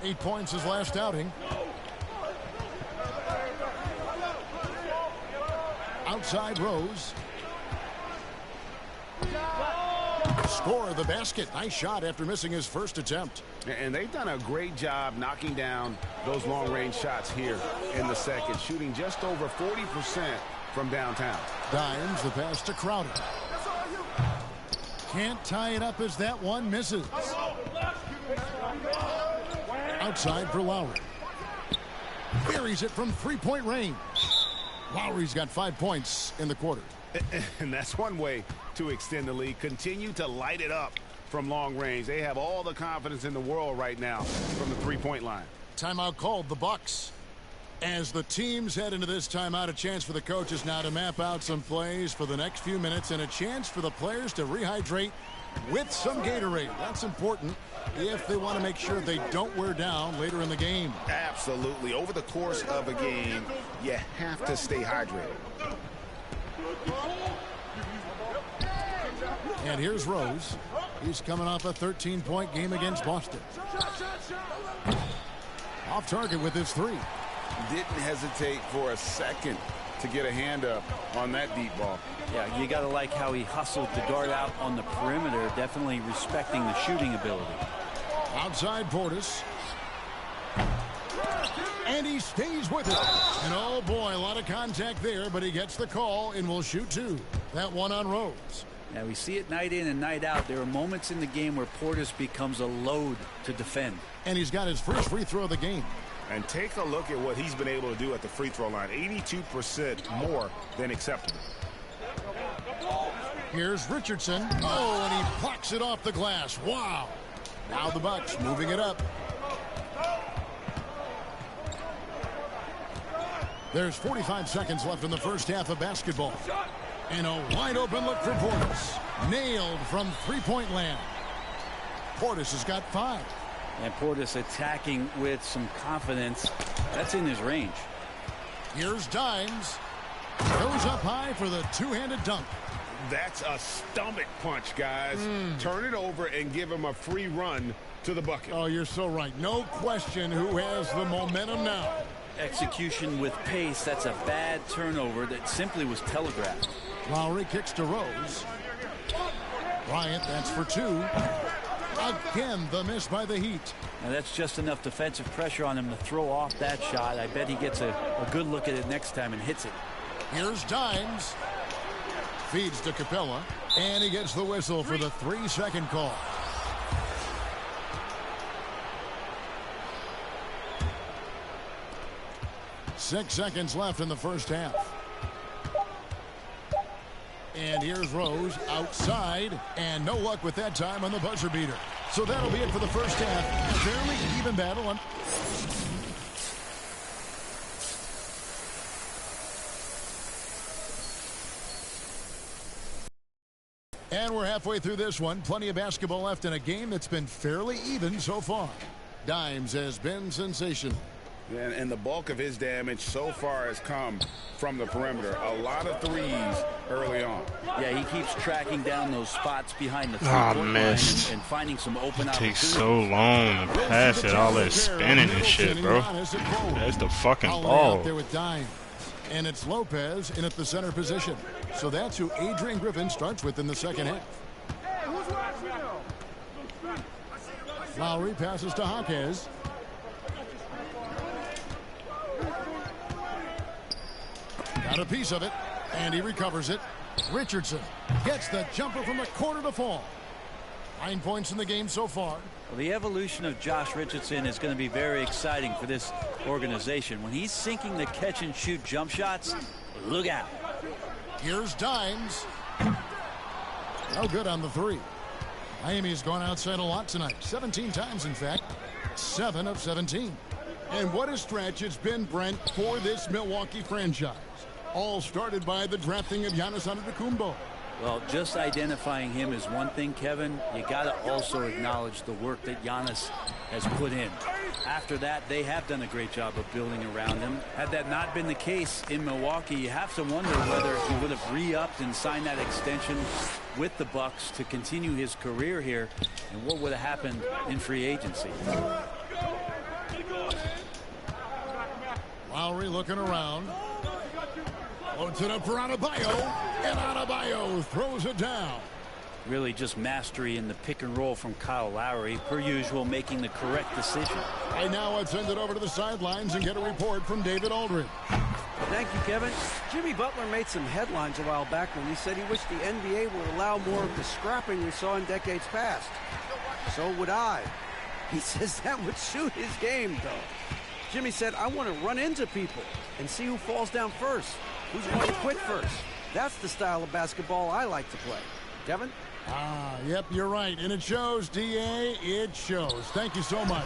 8 points his last outing. Outside Rose. Score of the basket. Nice shot after missing his first attempt. And they've done a great job knocking down those long-range shots here in the second, shooting just over 40% from downtown. Dimes, the pass to Crowder. Can't tie it up as that one misses. Outside for Lowry. Buries it from 3-point range. Lowry's got 5 points in the quarter. And that's one way to extend the lead. Continue to light it up from long range. They have all the confidence in the world right now from the 3-point line. Timeout called, the Bucks. As the teams head into this timeout, a chance for the coaches now to map out some plays for the next few minutes and a chance for the players to rehydrate with some Gatorade. That's important if they want to make sure they don't wear down later in the game. Absolutely. Over the course of a game, you have to stay hydrated. And here's Rose. He's coming off a 13-point game against Boston. Off target with his three. Didn't hesitate for a second to get a hand up on that deep ball. Yeah, you got to like how he hustled to guard out on the perimeter, definitely respecting the shooting ability. Outside Portis. And he stays with it. And oh boy, a lot of contact there, but he gets the call and will shoot two. That one on Rose. Now we see it night in and night out. There are moments in the game where Portis becomes a load to defend. And he's got his first free throw of the game. And take a look at what he's been able to do at the free throw line. 82% more than acceptable. Here's Richardson. Oh, and he plucks it off the glass. Wow. Now the Bucks moving it up. There's 45 seconds left in the first half of basketball. And a wide open look for Portis. Nailed from three-point land. Portis has got 5. And Portis attacking with some confidence. That's in his range. Here's Dimes. Goes up high for the two-handed dunk. That's a stomach punch, guys. Turn it over and give him a free run to the bucket. Oh, you're so right. No question who has the momentum now. Execution with pace. That's a bad turnover that simply was telegraphed. Lowry kicks to Rose. Bryant, that's for 2. Again, the miss by the Heat. Now that's just enough defensive pressure on him to throw off that shot. I bet he gets a good look at it next time and hits it. Here's Dimes. Feeds to Capella. And he gets the whistle for the 3-second call. Six seconds left in the first half. And here's Rose outside, and no luck with that time on the buzzer beater. So that'll be it for the first half. A fairly even battle. And we're halfway through this one. Plenty of basketball left in a game that's been fairly even so far. Dimes has been sensational. And the bulk of his damage so far has come from the perimeter. A lot of threes early on. Yeah, he keeps tracking down those spots behind the three-point line and finding some open opportunities. It takes so long to pass it. All that spinning and shit, bro. That's the fucking ball. Out there with Dimes. And it's Lopez in at the center position. So that's who Adrian Griffin starts with in the second half. Lowry passes to Jaquez. Got a piece of it, and he recovers it. Richardson gets the jumper from the corner to fall. 9 points in the game so far. Well, the evolution of Josh Richardson is going to be very exciting for this organization. When he's sinking the catch-and-shoot jump shots, look out. Here's Dimes. No good on the 3. Miami's gone outside a lot tonight. 17 times, in fact. 7 of 17. And what a stretch it's been, Brent, for this Milwaukee franchise. All started by the drafting of Giannis Antetokounmpo. Well, just identifying him is one thing, Kevin. You got to also acknowledge the work that Giannis has put in. After that, they have done a great job of building around him. Had that not been the case in Milwaukee, you have to wonder whether he would have re-upped and signed that extension with the Bucks to continue his career here, and what would have happened in free agency. Lowry looking around. Loads it up for Adebayo, and Adebayo throws it down. Really just mastery in the pick and roll from Kyle Lowry, per usual, making the correct decision. Right now, let's send it over to the sidelines and get a report from David Aldridge. Thank you, Kevin. Jimmy Butler made some headlines a while back when he said he wished the NBA would allow more of the scrapping we saw in decades past. So would I. He says that would suit his game, though. Jimmy said, I want to run into people and see who falls down first, who's going to quit first. That's the style of basketball I like to play. Kevin? Yep, you're right. And it shows, D.A. It shows. Thank you so much.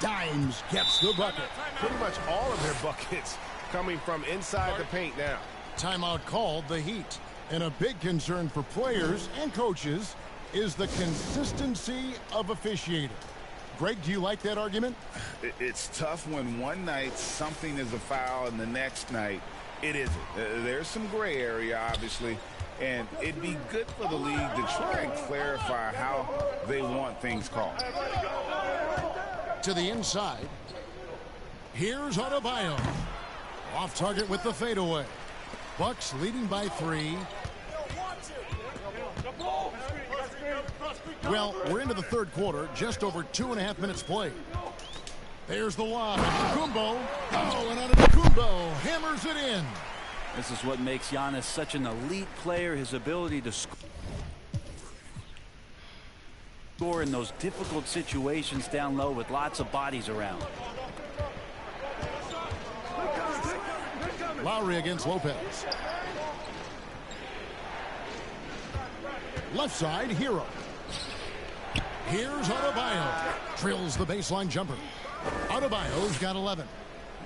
Dimes gets the bucket. Pretty much all of their buckets coming from inside the paint now. Timeout called the Heat. And a big concern for players and coaches is the consistency of officiating. Greg, do you like that argument? It's tough when one night something is a foul and the next night it isn't. There's some gray area, obviously, and it'd be good for the league to try and clarify how they want things called. To the inside. Here's Adebayo. Off target with the fadeaway. Bucks leading by 3. Well, we're into the third quarter, just over 2.5 minutes played. There's the lob. Kumbo. Oh, and Antetokounmpo hammers it in. This is what makes Giannis such an elite player, his ability to score in those difficult situations down low with lots of bodies around. Lowry against Lopez. Left side, Hero. Here's Adebayo. Drills the baseline jumper. Adebayo's got 11.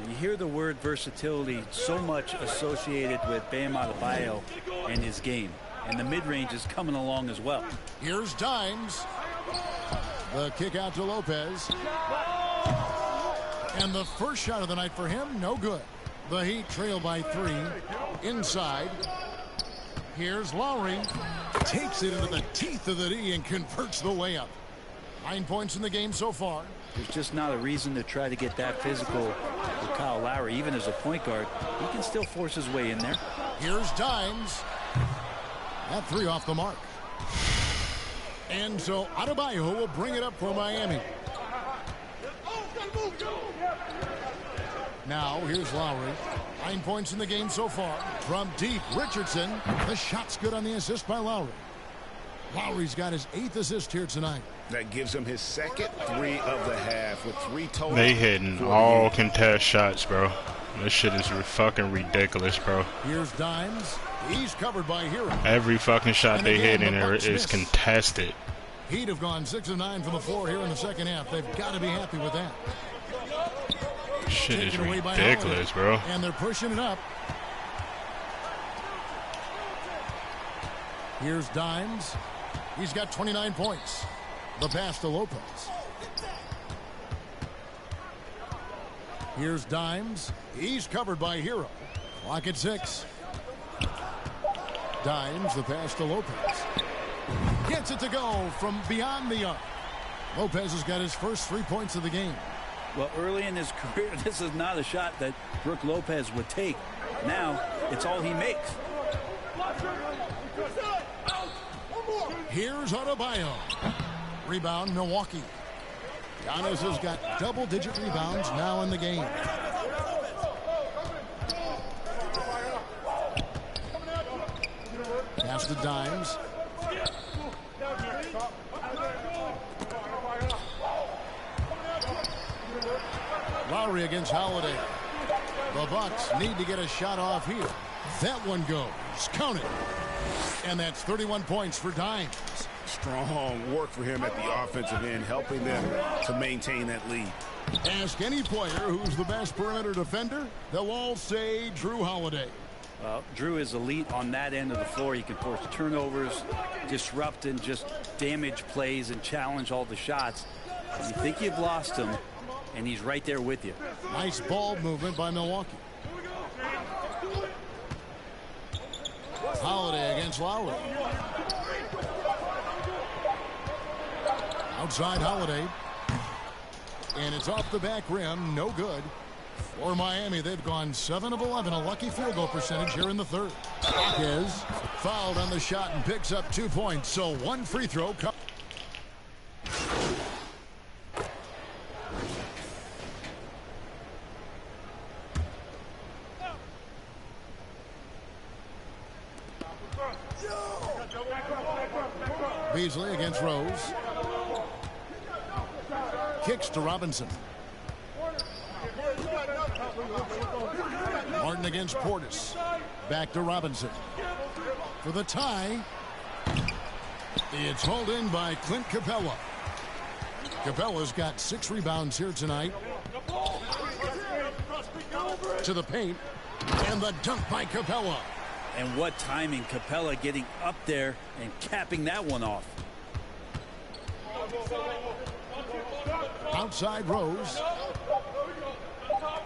You hear the word versatility so much associated with Bam Adebayo and his game. And the mid-range is coming along as well. Here's Dimes. The kick out to Lopez. And the first shot of the night for him, no good. The Heat trail by 3. Inside. Here's Lowry. Takes it into the teeth of the D and converts the layup. 9 points in the game so far. There's just not a reason to try to get that physical with Kyle Lowry. Even as a point guard, he can still force his way in there. Here's Dimes. That 3 off the mark. And so Adebayo will bring it up for Miami. Now here's Lowry. 9 points in the game so far. From deep, Richardson. The shot's good on the assist by Lowry. Lowry's got his 8th assist here tonight. That gives him his second 3 of the half with 3 total. They hitting all contest shots, bro. This shit is fucking ridiculous, bro. Here's Dimes. He's covered by Hero. Every fucking shot they hit in there is contested. Heat have gone 6 of 9 from the floor here in the second half. They've got to be happy with that. Shit is ridiculous, bro. And they're pushing it up. Here's Dimes. He's got 29 points. The pass to Lopez. Here's Dimes. He's covered by Hero. Clock at 6. Dimes, the pass to Lopez. Gets it to go from beyond the arc. Lopez has got his first 3 points of the game. Well, early in his career, this is not a shot that Brook Lopez would take. Now, it's all he makes. Here's Adebayo. Rebound, Milwaukee. Giannis has got double-digit rebounds now in the game. Pass to Dimes. Lowry against Holiday. The Bucks need to get a shot off here. That one goes. Count it. And that's 31 points for Dimes. Strong work for him at the offensive end, helping them to maintain that lead. Ask any player who's the best perimeter defender, they'll all say Drew Holiday. Well, Drew is elite on that end of the floor. He can force turnovers, disrupt and just damage plays and challenge all the shots. You think you've lost him, and he's right there with you. Nice ball movement by Milwaukee. Holiday against Lowry. Outside Holiday. And it's off the back rim. No good. For Miami, they've gone 7 of 11. A lucky field goal percentage here in the third. Is fouled on the shot and picks up 2 points. So 1 free throw. Beasley against Rose. Kicks to Robinson. Martin against Portis. Back to Robinson. For the tie. It's hauled in by Clint Capella. Capella's got 6 rebounds here tonight. To the paint. And the dunk by Capella. And what timing. Capella getting up there and capping that one off. Outside Rose.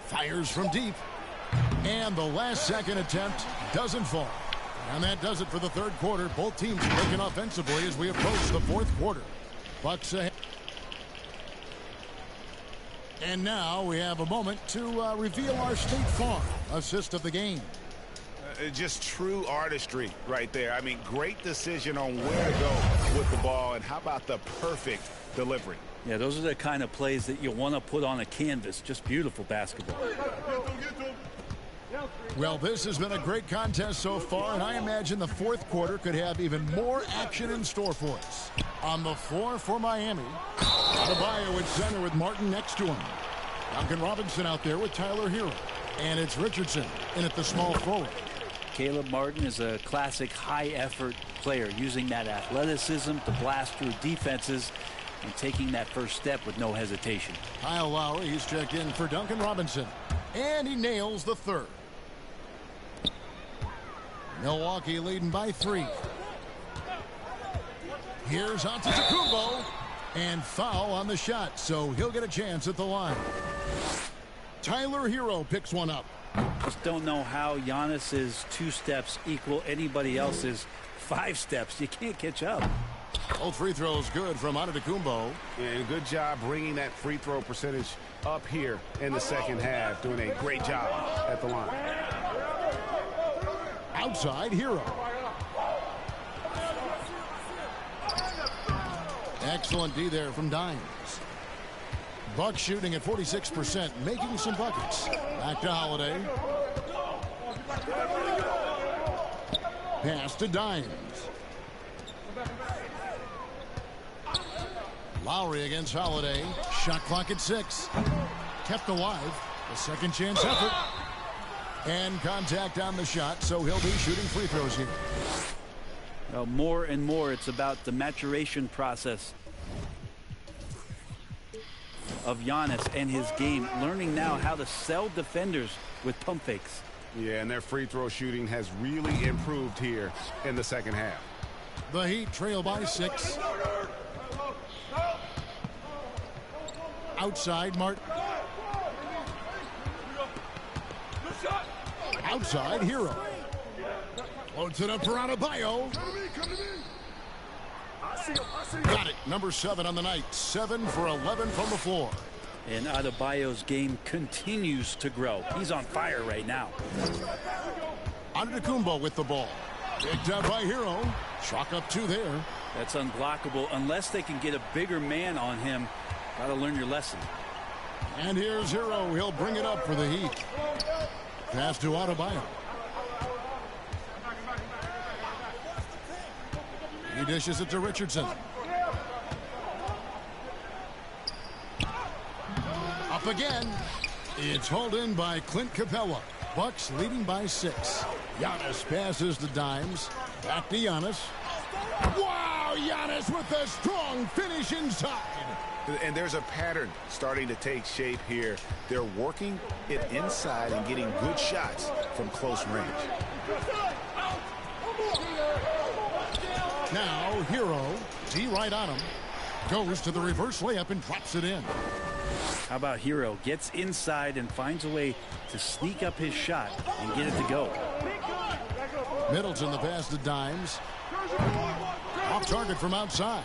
Fires from deep. And the last second attempt doesn't fall. And that does it for the third quarter. Both teams working offensively as we approach the fourth quarter. Bucks ahead. And now we have a moment to reveal our State Farm assist of the game. Just true artistry right there. I mean, great decision on where to go with the ball, and how about the perfect delivery? Yeah, those are the kind of plays that you want to put on a canvas. Just beautiful basketball. Well, this has been a great contest so far, and I imagine the fourth quarter could have even more action in store for us. On the floor for Miami, Adebayo at center with Martin next to him. Duncan Robinson out there with Tyler Hero. And it's Richardson in at the small forward. Caleb Martin is a classic high-effort player, using that athleticism to blast through defenses and taking that first step with no hesitation. Kyle Lowry, he's checked in for Duncan Robinson. And he nails the third. Milwaukee leading by 3. Here's Antetokounmpo. And foul on the shot, so he'll get a chance at the line. Tyler Hero picks one up. Just don't know how Giannis's 2 steps equal anybody else's 5 steps. You can't catch up. Both free throws good from Antetokounmpo. And good job bringing that free throw percentage up here in the second half. Doing a great job at the line. Outside Hero. Excellent D there from Dimes. Bucks shooting at 46%, making some buckets. Back to Holiday. Pass to Dimes. Lowry against Holiday. Shot clock at 6. Kept alive. A second chance effort. And contact on the shot, so he'll be shooting free throws here. Well, more and more, it's about the maturation process of Giannis and his game, learning now how to sell defenders with pump fakes. Yeah, and their free throw shooting has really improved here in the second half. The Heat trail by 6. Outside Martin. Outside Hero. Floats it up for Adebayo. Got it. Number 7 on the night. 7 for 11 from the floor. And Adebayo's game continues to grow. He's on fire right now. Antetokounmpo with the ball. Picked up by Hero. Chalk up 2 there. That's unblockable unless they can get a bigger man on him. Got to learn your lesson. And here's Hero. He'll bring it up for the Heat. Pass to Adebayo. He dishes it to Richardson. Up again. It's hauled in by Clint Capella. Bucks leading by 6. Giannis passes to Dimes. Back to Giannis. Wow, Giannis with a strong finish inside. And there's a pattern starting to take shape here. They're working it inside and getting good shots from close range. Now Hero, D right on him, goes to the reverse layup and drops it in. How about Hero gets inside and finds a way to sneak up his shot and get it to go. Middleton the pass to Dimes. Off target from outside.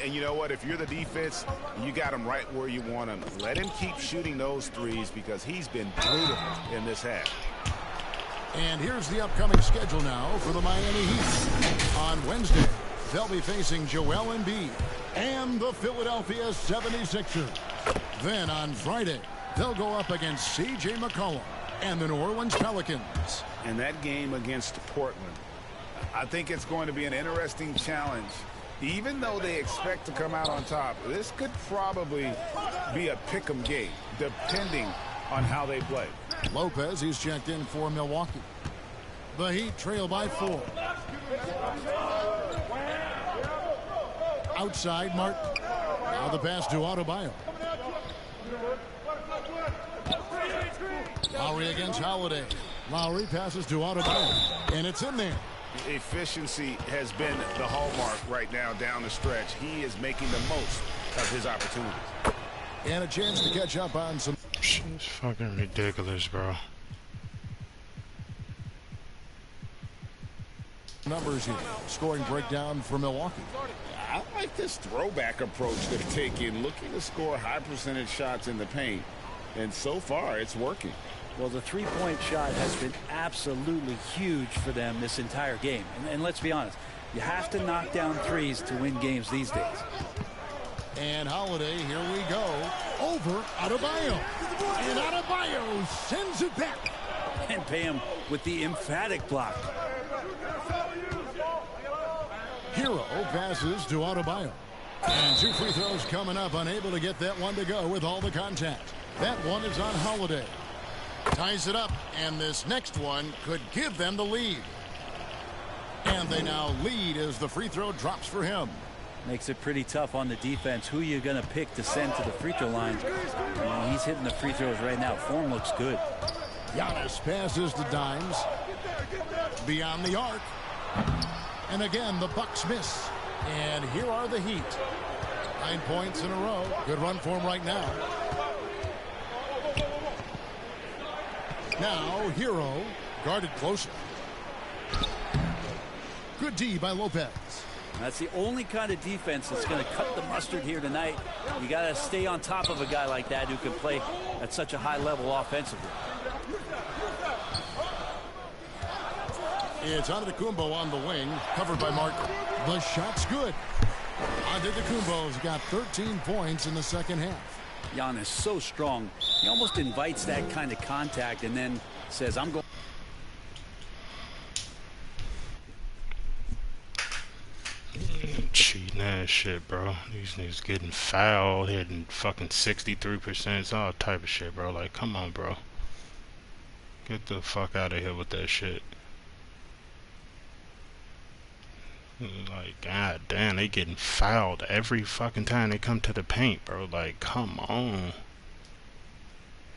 And you know what? If you're the defense, you got him right where you want him. Let him keep shooting those threes because he's been brutal in this half. And here's the upcoming schedule now for the Miami Heat. On Wednesday, they'll be facing Joel Embiid and the Philadelphia 76ers. Then on Friday, they'll go up against C.J. McCollum and the New Orleans Pelicans. And that game against Portland, I think it's going to be an interesting challenge. Even though they expect to come out on top, this could probably be a pick-em game, depending on how they play. Lopez, he's checked in for Milwaukee. The Heat trail by 4. Outside Martin. Now the pass to Adebayo. Lowry against Holiday. Lowry passes to Adebayo, and it's in there. Efficiency has been the hallmark right now down the stretch. He is making the most of his opportunities. And a chance to catch up on some. It's fucking ridiculous, bro. Numbers here. Scoring breakdown for Milwaukee. I like this throwback approach they're taking, looking to score high percentage shots in the paint. And so far, it's working. Well, the three-point shot has been absolutely huge for them this entire game. And let's be honest, you have to knock down threes to win games these days. And Holiday, here we go. Over Adebayo. And Adebayo sends it back. And pay him with the emphatic block. Hero passes to Adebayo. And 2 free throws coming up, unable to get that one to go with all the contact. That one is on Holiday. Ties it up, and this next one could give them the lead. And they now lead as the free throw drops for him. Makes it pretty tough on the defense. Who you're going to pick to send to the free throw line. I mean, he's hitting the free throws right now. Form looks good. Giannis passes to Dimes. Beyond the arc. And again, the Bucks miss. And here are the Heat. 9 points in a row. Good run for him right now. Now, Hero guarded closer. Good D by Lopez. That's the only kind of defense that's going to cut the mustard here tonight. You got to stay on top of a guy like that who can play at such a high level offensively. It's Antetokounmpo on the wing, covered by Martin. The shot's good. Antetokounmpo's got 13 points in the second half. Giannis so strong. He almost invites that kind of contact and then says, I'm going. Cheating ass shit, bro. These niggas getting fouled, hitting fucking 63%, all type of shit, bro. Like, come on, bro. Get the fuck out of here with that shit. Like, god damn, they getting fouled every fucking time they come to the paint, bro. Like, come on.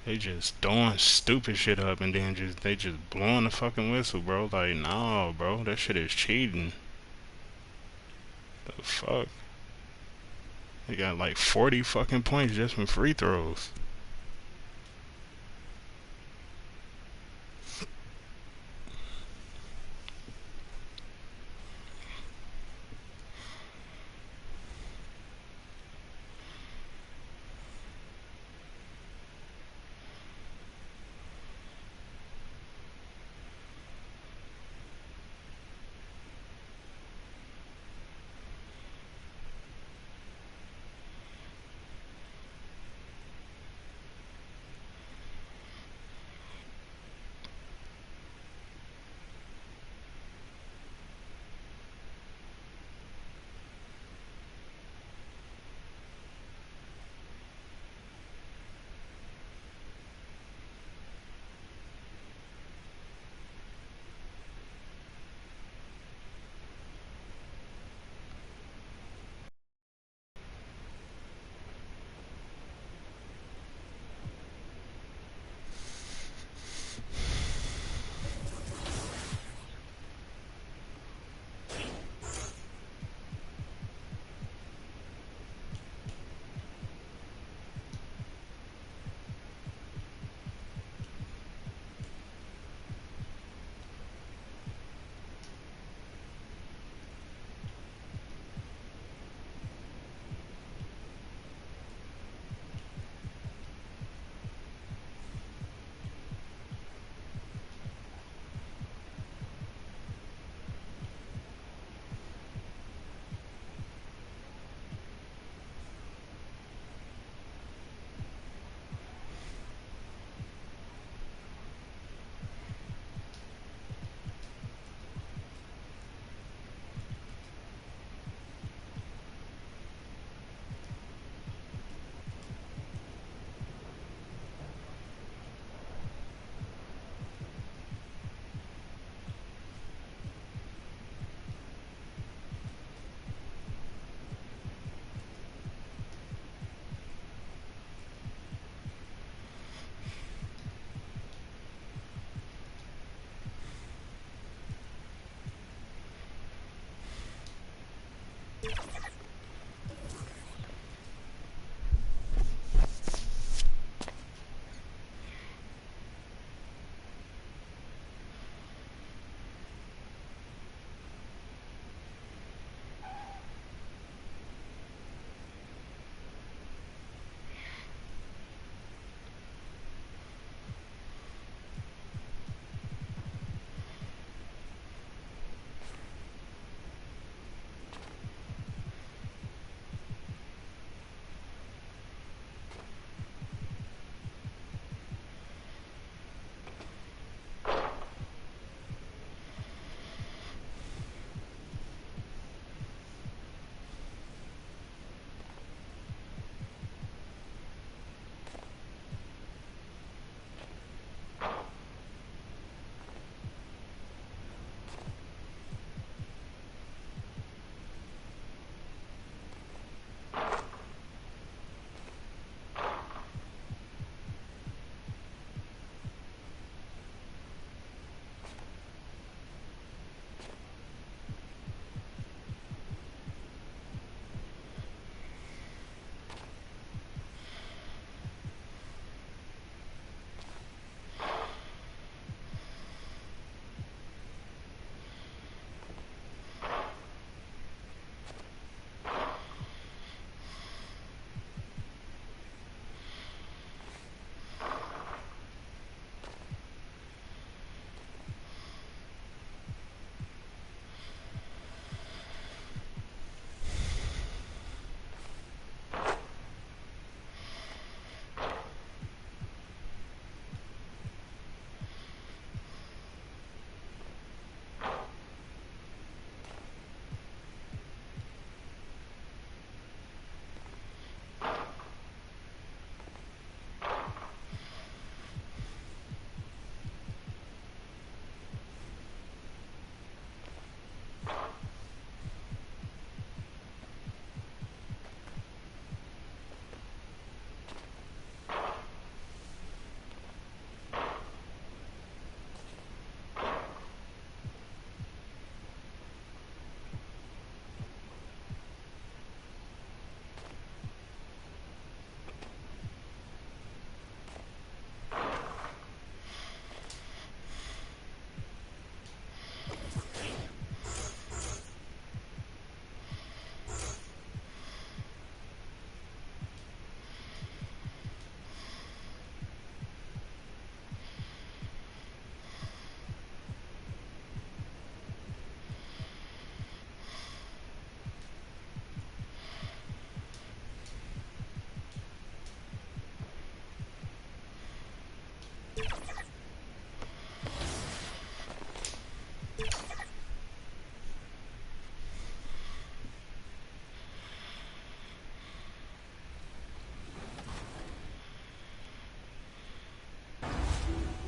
They just throwing stupid shit up and then they just blowing the fucking whistle, bro. Like, no, bro, that shit is cheating. The fuck? They got like 40 fucking points just from free throws.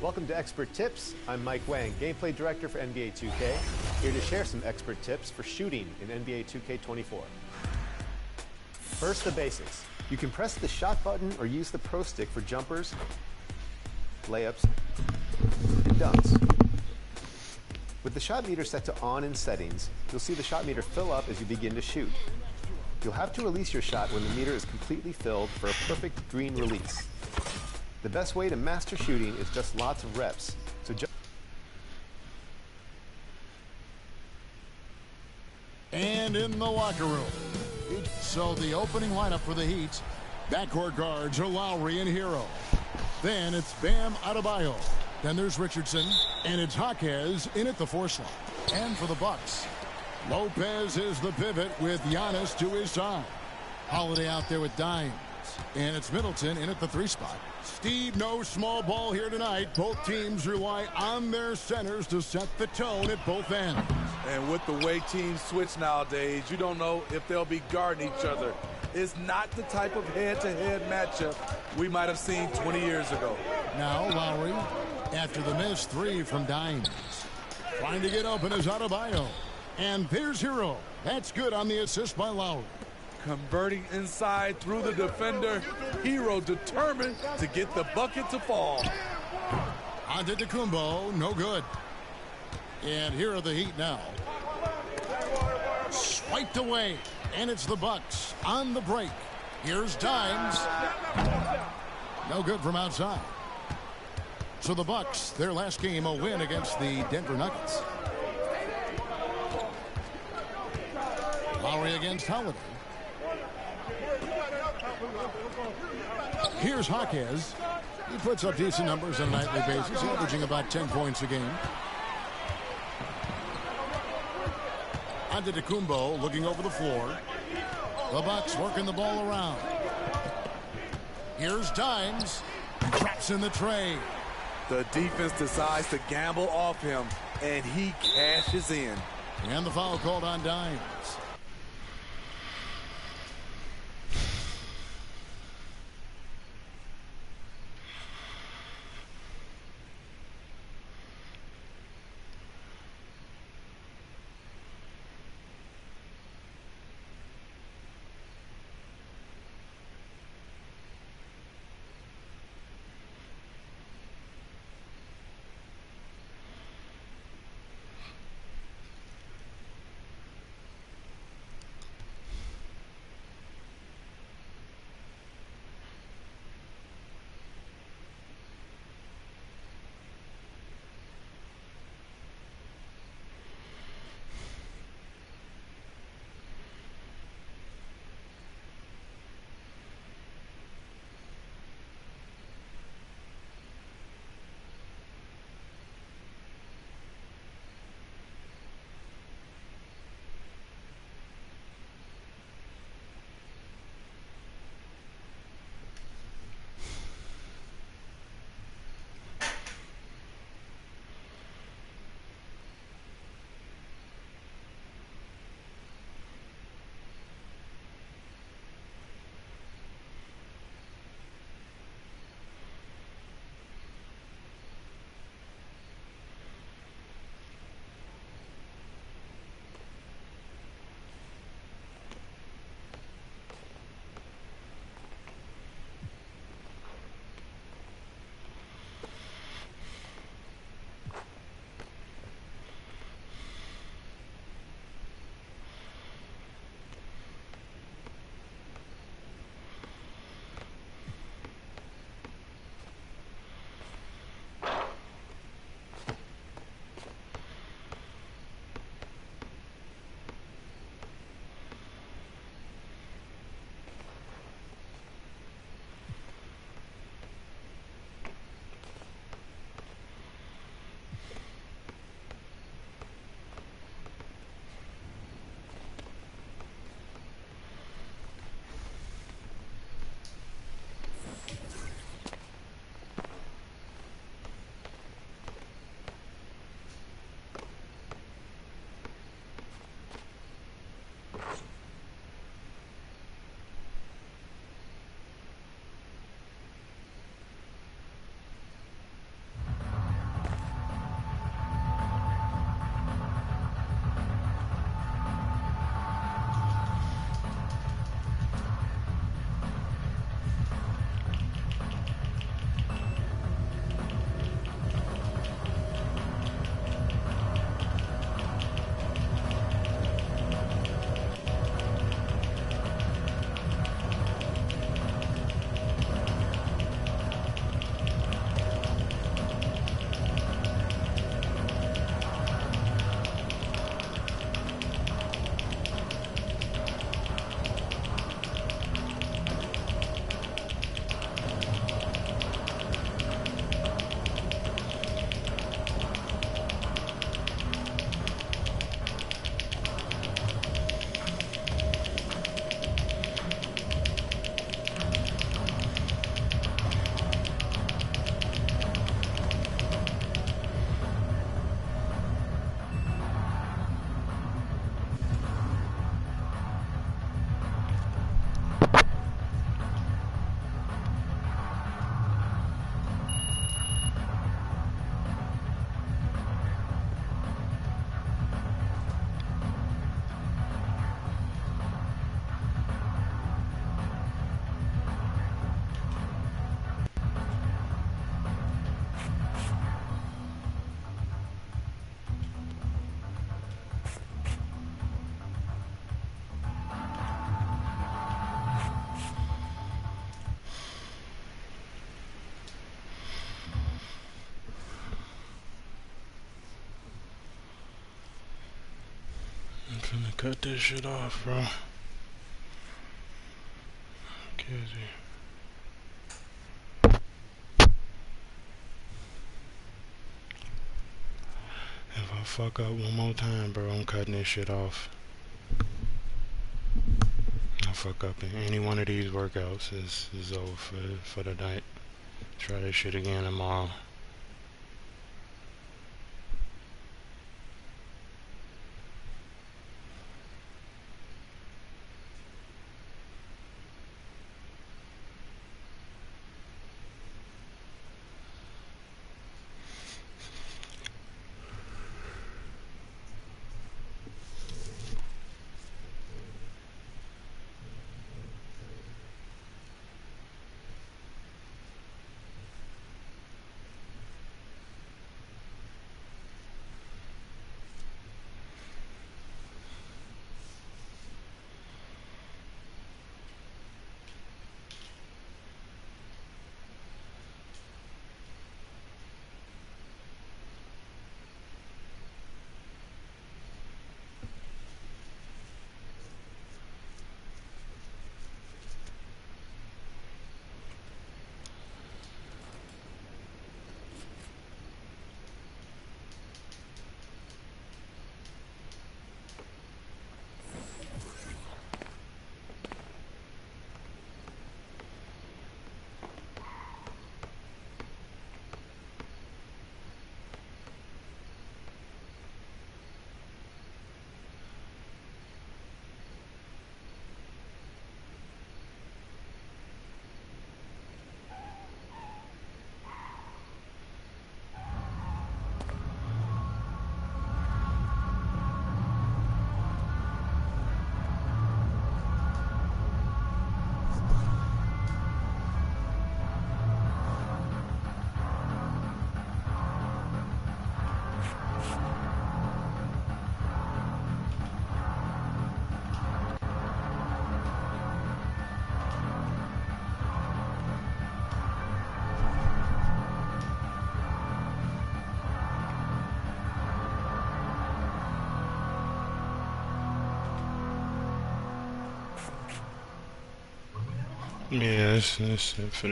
Welcome to Expert Tips. I'm Mike Wang, Gameplay Director for NBA 2K, here to share some expert tips for shooting in NBA 2K24. First, the basics. You can press the shot button or use the Pro Stick for jumpers, layups, and dunks. With the shot meter set to on in settings, you'll see the shot meter fill up as you begin to shoot. You'll have to release your shot when the meter is completely filled for a perfect green release. The best way to master shooting is just lots of reps. And in the locker room. So the opening lineup for the Heat. Backcourt guards are Lowry and Hero. Then it's Bam Adebayo. Then there's Richardson. And it's Jaquez in at the 4 slot. And for the Bucks, Lopez is the pivot with Giannis to his side. Holiday out there with Dimes. And it's Middleton in at the 3 spot. Steve, no small ball here tonight. Both teams rely on their centers to set the tone at both ends. And with the way teams switch nowadays, you don't know if they'll be guarding each other. It's not the type of head-to-head matchup we might have seen 20 years ago. Now Lowry, after the missed 3 from Dimes. Trying to get open is Adebayo. And there's Hero. That's good on the assist by Lowry. Converting inside through the defender. Hero determined to get the bucket to fall. Antetokounmpo, no good. And here are the Heat now. Swiped away. And it's the Bucks on the break. Here's Dimes. No good from outside. So the Bucks, their last game, a win against the Denver Nuggets. Lowry against Holiday. Here's Jaquez. He puts up decent numbers on a nightly basis, averaging about 10 points a game. Antetokounmpo looking over the floor. The Bucks working the ball around. Here's Dimes. Drops in the tray. The defense decides to gamble off him, and he cashes in. And the foul called on Dimes. gonna cut this shit off, bro. Crazy. If I fuck up one more time, bro, I'm cutting this shit off. I fuck up in any one of these workouts is over for the night. Try this shit again tomorrow. Yeah, that's it for